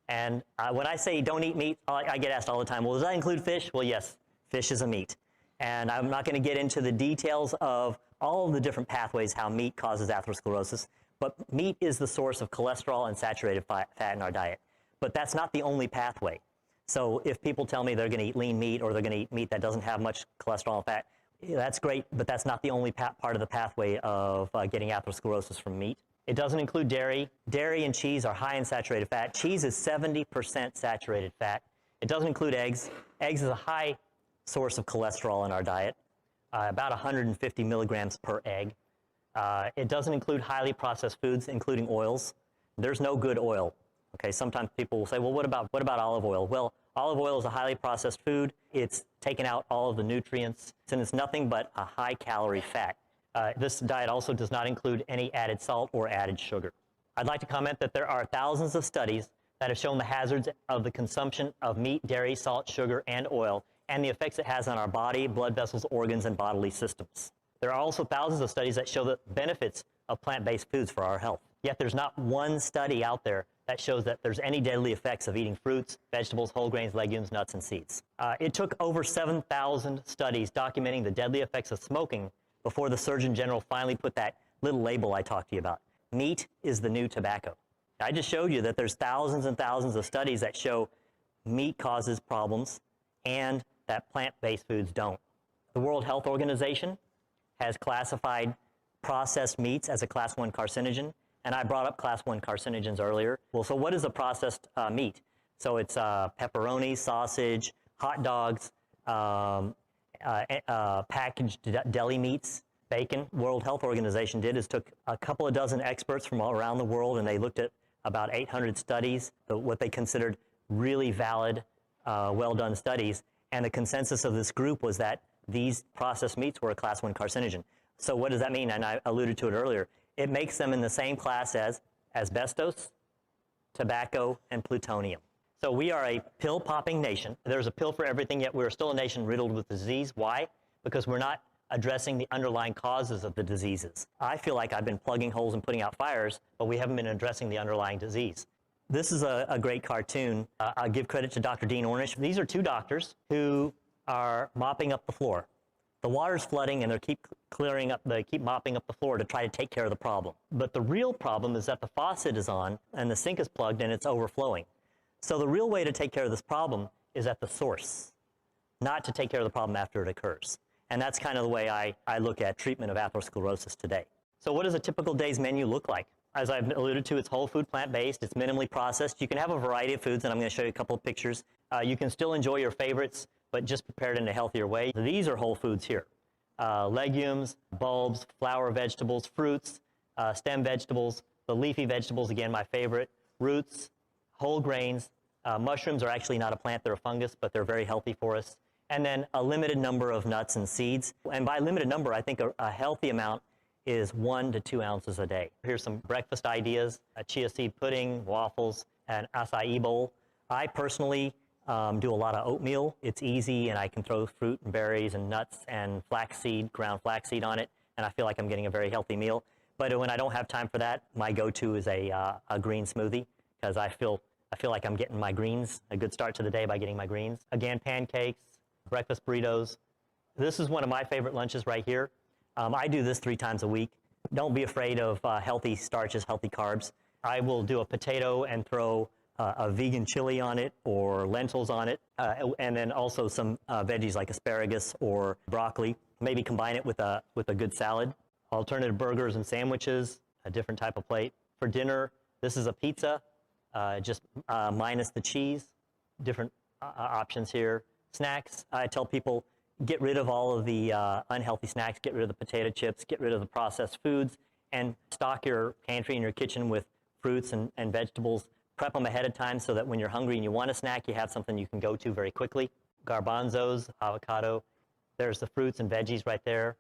And when I say don't eat meat, I get asked all the time, well, does that include fish? Well, yes, fish is a meat. And I'm not going to get into the details of all of the different pathways how meat causes atherosclerosis, but meat is the source of cholesterol and saturated fat in our diet. But that's not the only pathway. So if people tell me they're going to eat lean meat or they're going to eat meat that doesn't have much cholesterol and fat, that's great, but that's not the only part of the pathway of getting atherosclerosis from meat. It doesn't include dairy. Dairy and cheese are high in saturated fat. Cheese is 70% saturated fat. It doesn't include eggs. Eggs is a high source of cholesterol in our diet, about 150 milligrams per egg. It doesn't include highly processed foods, including oils. There's no good oil. Okay, sometimes people will say, well, what about olive oil? Well, olive oil is a highly processed food. It's taken out all of the nutrients, and it's nothing but a high-calorie fat. This diet also does not include any added salt or added sugar. I'd like to comment that there are thousands of studies that have shown the hazards of the consumption of meat, dairy, salt, sugar, and oil, and the effects it has on our body, blood vessels, organs, and bodily systems. There are also thousands of studies that show the benefits of plant-based foods for our health. Yet there's not one study out there that shows that there's any deadly effects of eating fruits, vegetables, whole grains, legumes, nuts, and seeds. It took over 7,000 studies documenting the deadly effects of smoking before the Surgeon General finally put that little label I talked to you about. Meat is the new tobacco. I just showed you that there's thousands and thousands of studies that show meat causes problems and that plant-based foods don't. The World Health Organization has classified processed meats as a class 1 carcinogen, and I brought up class 1 carcinogens earlier. Well, so what is a processed meat? So it's pepperoni, sausage, hot dogs, packaged deli meats, bacon. World Health Organization did is took a couple of dozen experts from all around the world, and they looked at about 800 studies, what they considered really valid, well-done studies, and the consensus of this group was that these processed meats were a class 1 carcinogen. So what does that mean? And I alluded to it earlier. It makes them in the same class as asbestos, tobacco, and plutonium. So we are a pill-popping nation. There's a pill for everything, yet we're still a nation riddled with disease. Why? Because we're not addressing the underlying causes of the diseases. I feel like I've been plugging holes and putting out fires, but we haven't been addressing the underlying disease. This is a great cartoon. I give credit to Dr. Dean Ornish. These are two doctors who are mopping up the floor. The water's flooding and they keep mopping up the floor to try to take care of the problem. But the real problem is that the faucet is on and the sink is plugged and it's overflowing. So the real way to take care of this problem is at the source, not to take care of the problem after it occurs. And that's kind of the way I look at treatment of atherosclerosis today. So what does a typical day's menu look like? As I've alluded to, it's whole food, plant-based, it's minimally processed. You can have a variety of foods, and I'm going to show you a couple of pictures. You can still enjoy your favorites, but just prepared in a healthier way. These are whole foods here. Legumes, bulbs, flower vegetables, fruits, stem vegetables, the leafy vegetables, again, my favorite, roots, whole grains. Mushrooms are actually not a plant, they're a fungus, but they're very healthy for us. And then a limited number of nuts and seeds. And by limited number, I think a healthy amount is 1 to 2 ounces a day. Here's some breakfast ideas: a chia seed pudding, waffles, an acai bowl. I personally do a lot of oatmeal. It's easy, and I can throw fruit and berries and nuts and flaxseed, ground flaxseed on it, and I feel like I'm getting a very healthy meal. But when I don't have time for that, my go-to is a green smoothie, because I feel like I'm getting my greens, a good start to the day by getting my greens. Again, pancakes, breakfast burritos. This is one of my favorite lunches right here. I do this 3 times a week. Don't be afraid of healthy starches, healthy carbs. I will do a potato and throw a vegan chili on it, or lentils on it, and then also some veggies like asparagus or broccoli. Maybe combine it with a good salad. Alternative burgers and sandwiches, a different type of plate. For dinner, this is a pizza, just minus the cheese. Different options here. Snacks, I tell people, get rid of all of the unhealthy snacks, get rid of the potato chips, get rid of the processed foods, and stock your pantry and your kitchen with fruits and vegetables. Prep them ahead of time so that when you're hungry and you want a snack, you have something you can go to very quickly. Garbanzos, avocado, there's the fruits and veggies right there.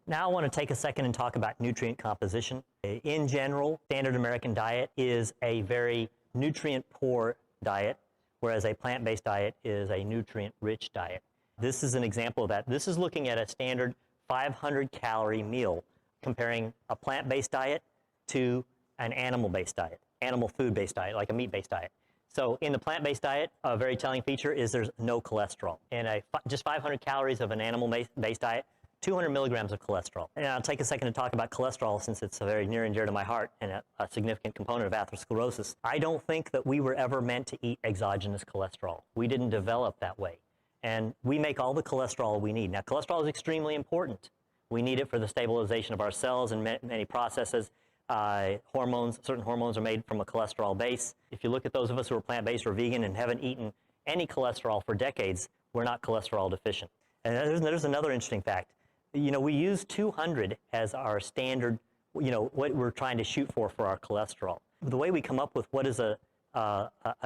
Now I want to take a second and talk about nutrient composition. In general, standard American diet is a very nutrient-poor diet, whereas a plant-based diet is a nutrient-rich diet. This is an example of that. This is looking at a standard 500-calorie meal, comparing a plant-based diet to an animal-based diet, animal food-based diet, like a meat-based diet. So in the plant-based diet, a very telling feature is there's no cholesterol. In just 500 calories of an animal-based diet, 200 milligrams of cholesterol. And I'll take a second to talk about cholesterol, since it's very near and dear to my heart and a significant component of atherosclerosis. I don't think that we were ever meant to eat exogenous cholesterol. We didn't develop that way. And we make all the cholesterol we need. Now, cholesterol is extremely important. We need it for the stabilization of our cells and many processes. Hormones, certain hormones are made from a cholesterol base. If you look at those of us who are plant-based or vegan and haven't eaten any cholesterol for decades, we're not cholesterol deficient. And there's another interesting fact. You know, we use 200 as our standard, you know, what we're trying to shoot for our cholesterol. The way we come up with what is a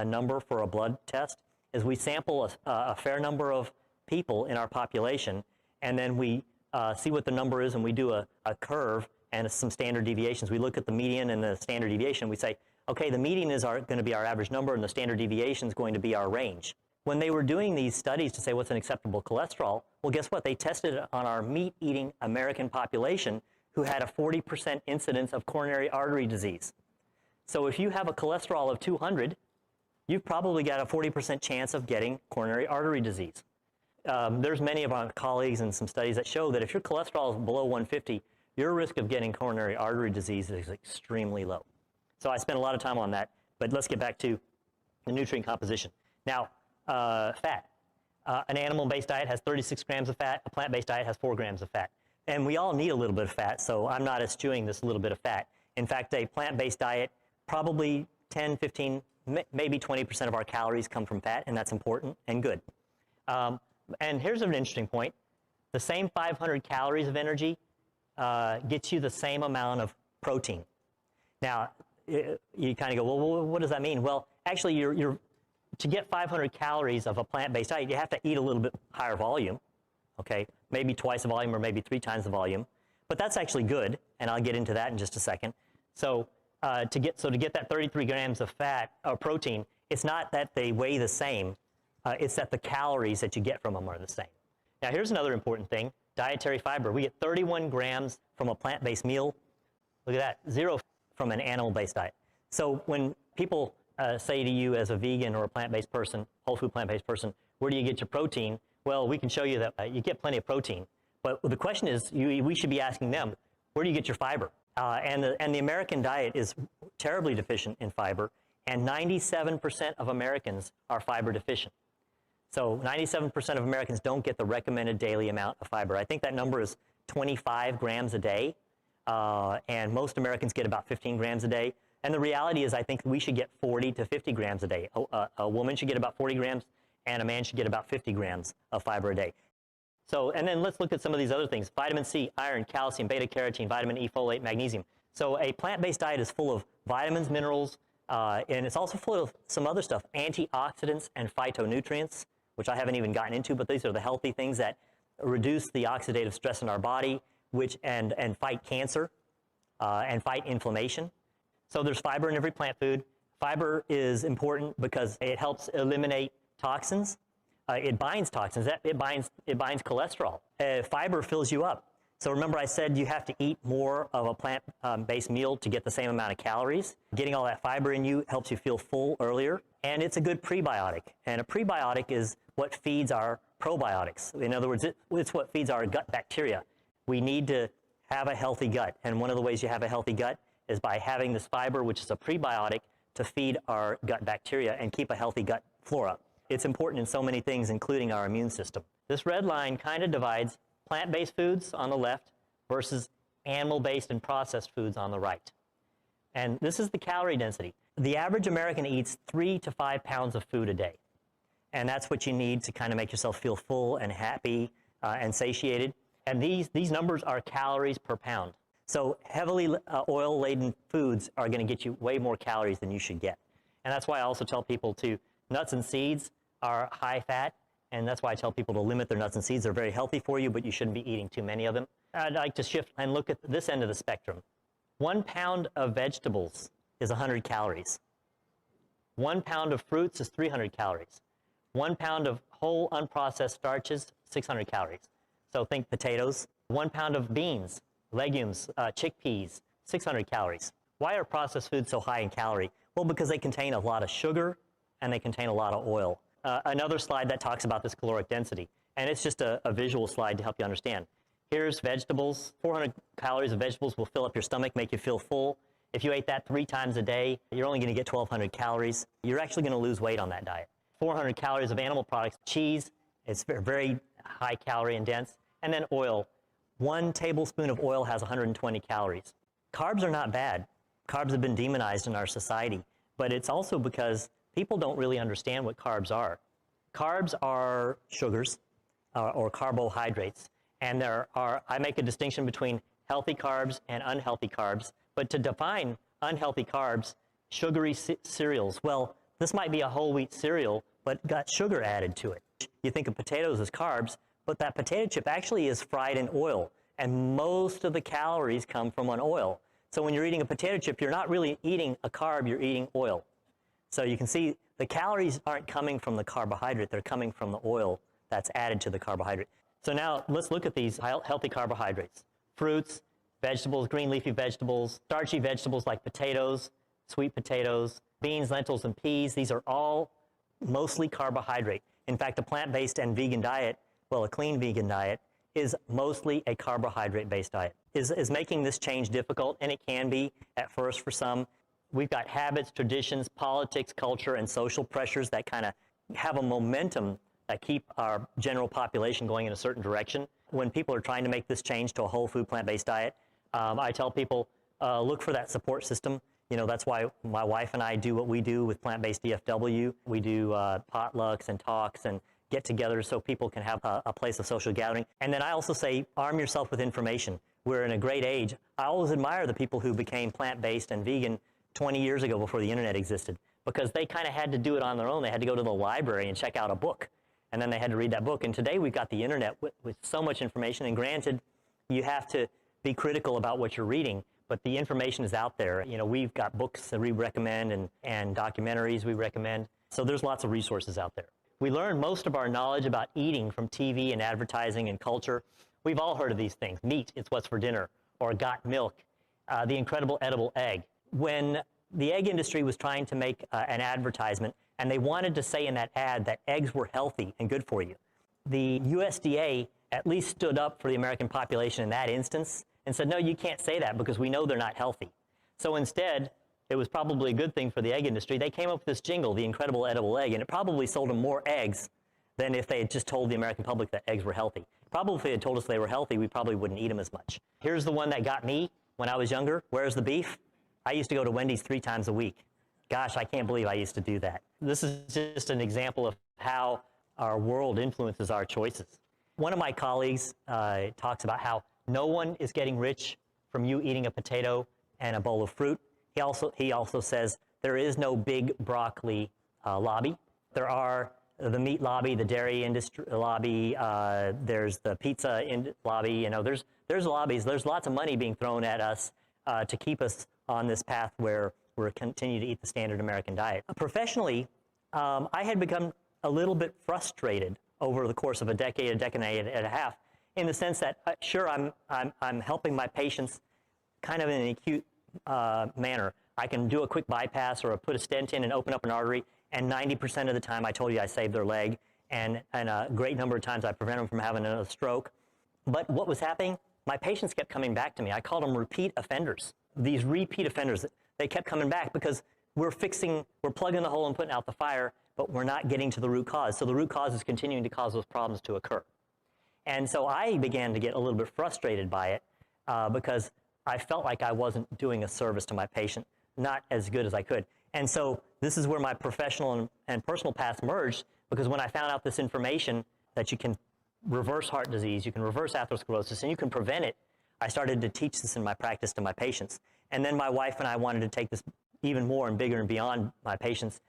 number for a blood test is we sample a fair number of people in our population, and then we see what the number is, and we do a curve and some standard deviations. We look at the median and the standard deviation. We say, okay, the median is going to be our average number, and the standard deviation is going to be our range. When they were doing these studies to say what's an acceptable cholesterol, well, guess what? They tested it on our meat-eating American population who had a 40% incidence of coronary artery disease. So if you have a cholesterol of 200, you've probably got a 40% chance of getting coronary artery disease. There's many of our colleagues and some studies that show that if your cholesterol is below 150, your risk of getting coronary artery disease is extremely low. So I spent a lot of time on that, but let's get back to the nutrient composition. Now, fat. An animal-based diet has 36 grams of fat. A plant-based diet has 4 grams of fat. And we all need a little bit of fat, so I'm not eschewing this little bit of fat. In fact, a plant-based diet, probably 10, 15, maybe 20% of our calories come from fat, and that's important and good. And here's an interesting point. The same 500 calories of energy gets you the same amount of protein. Now, you kind of go, well, what does that mean? Well, actually, to get 500 calories of a plant-based diet, you have to eat a little bit higher volume, okay? Maybe twice the volume or maybe 3 times the volume. But that's actually good, and I'll get into that in just a second. So to get that 33 grams of fat or protein, it's not that they weigh the same. It's that the calories that you get from them are the same. Now, here's another important thing, dietary fiber. We get 31 grams from a plant-based meal. Look at that, 0 from an animal-based diet. So when people say to you as a vegan or a plant-based person, whole food plant-based person, where do you get your protein? Well, we can show you that you get plenty of protein. But the question is, we should be asking them, where do you get your fiber? And the American diet is terribly deficient in fiber, and 97% of Americans are fiber deficient. So 97% of Americans don't get the recommended daily amount of fiber. I think that number is 25 grams a day, and most Americans get about 15 grams a day. And the reality is I think we should get 40 to 50 grams a day. A woman should get about 40 grams, and a man should get about 50 grams of fiber a day. So, and then let's look at some of these other things. Vitamin C, iron, calcium, beta-carotene, vitamin E, folate, magnesium. So a plant-based diet is full of vitamins, minerals, and it's also full of some other stuff, antioxidants and phytonutrients, which I haven't even gotten into, but these are the healthy things that reduce the oxidative stress in our body, and fight cancer and fight inflammation. So there's fiber in every plant food. Fiber is important because it helps eliminate toxins. It binds toxins. It binds cholesterol. Fiber fills you up. So remember I said you have to eat more of a plant-based meal to get the same amount of calories. Getting all that fiber in you helps you feel full earlier. And it's a good prebiotic. And a prebiotic is what feeds our probiotics. In other words, it's what feeds our gut bacteria. We need to have a healthy gut. And one of the ways you have a healthy gut is by having this fiber, which is a prebiotic, to feed our gut bacteria and keep a healthy gut flora. It's important in so many things, including our immune system. This red line kind of divides plant-based foods on the left versus animal-based and processed foods on the right. And this is the calorie density. The average American eats 3 to 5 pounds of food a day. And that's what you need to kind of make yourself feel full and happy and satiated. And these numbers are calories per pound. So heavily oil-laden foods are going to get you way more calories than you should get. And that's why I also tell people nuts and seeds are high fat, and that's why I tell people to limit their nuts and seeds. They're very healthy for you, but you shouldn't be eating too many of them. I'd like to shift and look at this end of the spectrum. 1 pound of vegetables is 100 calories. 1 pound of fruits is 300 calories. 1 pound of whole unprocessed starches, 600 calories. So think potatoes. 1 pound of beans, legumes, chickpeas, 600 calories. Why are processed foods so high in calorie? Well, because they contain a lot of sugar and they contain a lot of oil. Another slide that talks about this caloric density, and it's just a visual slide to help you understand. Here's vegetables. 400 calories of vegetables will fill up your stomach, make you feel full. If you ate that 3 times a day, you're only going to get 1,200 calories. You're actually going to lose weight on that diet. 400 calories of animal products. Cheese, it's very high calorie and dense. And then oil. 1 tablespoon of oil has 120 calories. Carbs are not bad. Carbs have been demonized in our society, but it's also because people don't really understand what carbs are. Carbs are sugars or carbohydrates, and I make a distinction between healthy carbs and unhealthy carbs. But to define unhealthy carbs, sugary cereals, well, this might be a whole wheat cereal, but got sugar added to it. You think of potatoes as carbs, but that potato chip actually is fried in oil, and most of the calories come from an oil. So when you're eating a potato chip, you're not really eating a carb, you're eating oil. So you can see the calories aren't coming from the carbohydrate, they're coming from the oil that's added to the carbohydrate. So now let's look at these healthy carbohydrates. Fruits, vegetables, green leafy vegetables, starchy vegetables like potatoes, sweet potatoes, beans, lentils, and peas. These are all mostly carbohydrate. In fact, a plant-based and vegan diet, well, a clean vegan diet, is mostly a carbohydrate-based diet. Is making this change difficult? And it can be at first for some. We've got habits, traditions, politics, culture, and social pressures that kind of have a momentum that keep our general population going in a certain direction. When people are trying to make this change to a whole food plant-based diet, I tell people, look for that support system. You know, that's why my wife and I do what we do with plant-based DFW. We do potlucks and talks and get-togethers so people can have a place of social gathering. And then I also say, arm yourself with information. We're in a great age. I always admire the people who became plant-based and vegan 20 years ago before the internet existed, because they kind of had to do it on their own. They had to go to the library and check out a book, and then they had to read that book. And today we've got the internet with so much information, and granted, you have to be critical about what you're reading, but the information is out there. You know, we've got books that we recommend and documentaries we recommend, so there's lots of resources out there. We learn most of our knowledge about eating from TV and advertising and culture. We've all heard of these things. Meat, it's what's for dinner, or got milk, the incredible edible egg. When the egg industry was trying to make an advertisement, and they wanted to say in that ad that eggs were healthy and good for you, the USDA at least stood up for the American population in that instance and said, no, you can't say that because we know they're not healthy. So instead, it was probably a good thing for the egg industry. They came up with this jingle, the incredible edible egg, and it probably sold them more eggs than if they had just told the American public that eggs were healthy. Probably if they had told us they were healthy, we probably wouldn't eat them as much. Here's the one that got me when I was younger. Where's the beef? I used to go to Wendy's 3 times a week. Gosh, I can't believe I used to do that. This is just an example of how our world influences our choices. One of my colleagues talks about how no one is getting rich from you eating a potato and a bowl of fruit. He also says there is no big broccoli lobby. There are the meat lobby, the dairy industry lobby, there's the pizza lobby, you know, there's lobbies, there's lots of money being thrown at us to keep us on this path where we're continue to eat the standard American diet. Professionally, I had become a little bit frustrated over the course of a decade and a half, in the sense that, sure, I'm helping my patients kind of in an acute manner. I can do a quick bypass or put a stent in and open up an artery, and 90% of the time I told you I saved their leg, and a great number of times I prevent them from having another stroke. But what was happening? My patients kept coming back to me. I called them repeat offenders. These repeat offenders, they kept coming back because we're plugging the hole and putting out the fire, but we're not getting to the root cause. So the root cause is continuing to cause those problems to occur. And so I began to get a little bit frustrated by it because I felt like I wasn't doing a service to my patient, not as good as I could. And so this is where my professional and personal paths merged, because when I found out this information that you can reverse heart disease, you can reverse atherosclerosis, and you can prevent it, I started to teach this in my practice to my patients. And then my wife and I wanted to take this even more and bigger and beyond my patients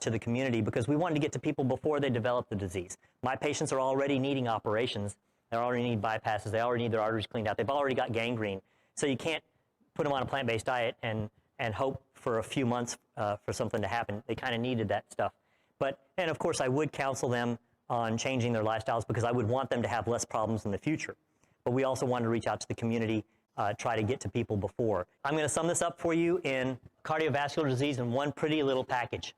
to the community, because we wanted to get to people before they develop the disease. My patients are already needing operations. They already need bypasses. They already need their arteries cleaned out. They've already got gangrene. So you can't put them on a plant-based diet and hope for a few months for something to happen. They kind of needed that stuff. And of course, I would counsel them on changing their lifestyles, because I would want them to have less problems in the future. But we also wanted to reach out to the community, try to get to people before. I'm going to sum this up for you in cardiovascular disease in one pretty little package.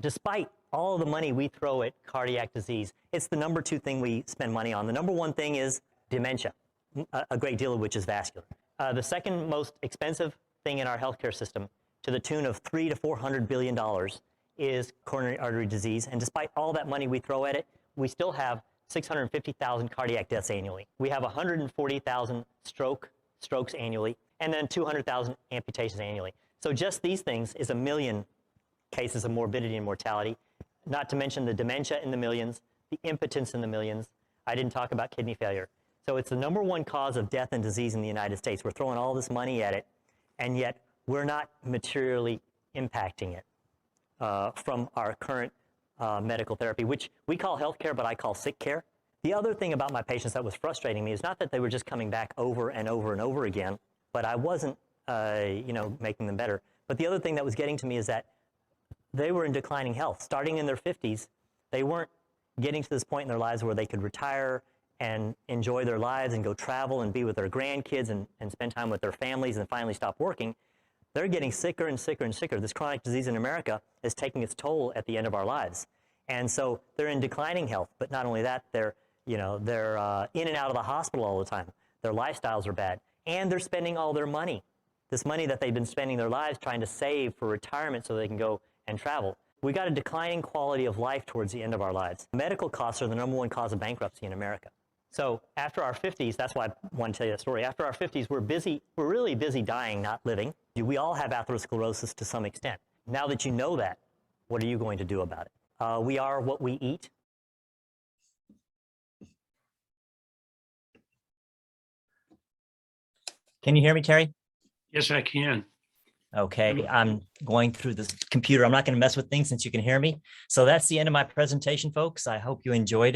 Despite all of the money we throw at cardiac disease, it's the number 2 thing we spend money on. The number 1 thing is dementia, a great deal of which is vascular. The second most expensive thing in our healthcare system, to the tune of $300 to $400 billion, is coronary artery disease. And despite all that money we throw at it, we still have 650,000 cardiac deaths annually. We have 140,000 strokes annually, and then 200,000 amputations annually. So just these things is 1 million cases of morbidity and mortality, not to mention the dementia in the millions, the impotence in the millions. I didn't talk about kidney failure. So it's the number 1 cause of death and disease in the United States. We're throwing all this money at it, and yet we're not materially impacting it from our current medical therapy, which we call healthcare, but I call sick care. The other thing about my patients that was frustrating me is not that they were just coming back over and over and over again, but I wasn't, making them better. But the other thing that was getting to me is that they were in declining health. Starting in their 50s, they weren't getting to this point in their lives where they could retire and enjoy their lives and go travel and be with their grandkids and spend time with their families and finally stop working. They're getting sicker and sicker and sicker. This chronic disease in America is taking its toll at the end of our lives. And so they're in declining health, but not only that, they're in and out of the hospital all the time. Their lifestyles are bad, and they're spending all their money. This money that they've been spending their lives trying to save for retirement so they can go and travel. We got a declining quality of life towards the end of our lives. Medical costs are the number 1 cause of bankruptcy in America. So after our 50s, that's why I want to tell you that story. After our 50s, we're really busy dying, not living. We all have atherosclerosis to some extent. Now that you know that, what are you going to do about it? We are what we eat. Can you hear me, Terry? Yes, I can. Okay, I'm going through this computer. I'm not going to mess with things since you can hear me. So that's the end of my presentation, folks. I hope you enjoyed it.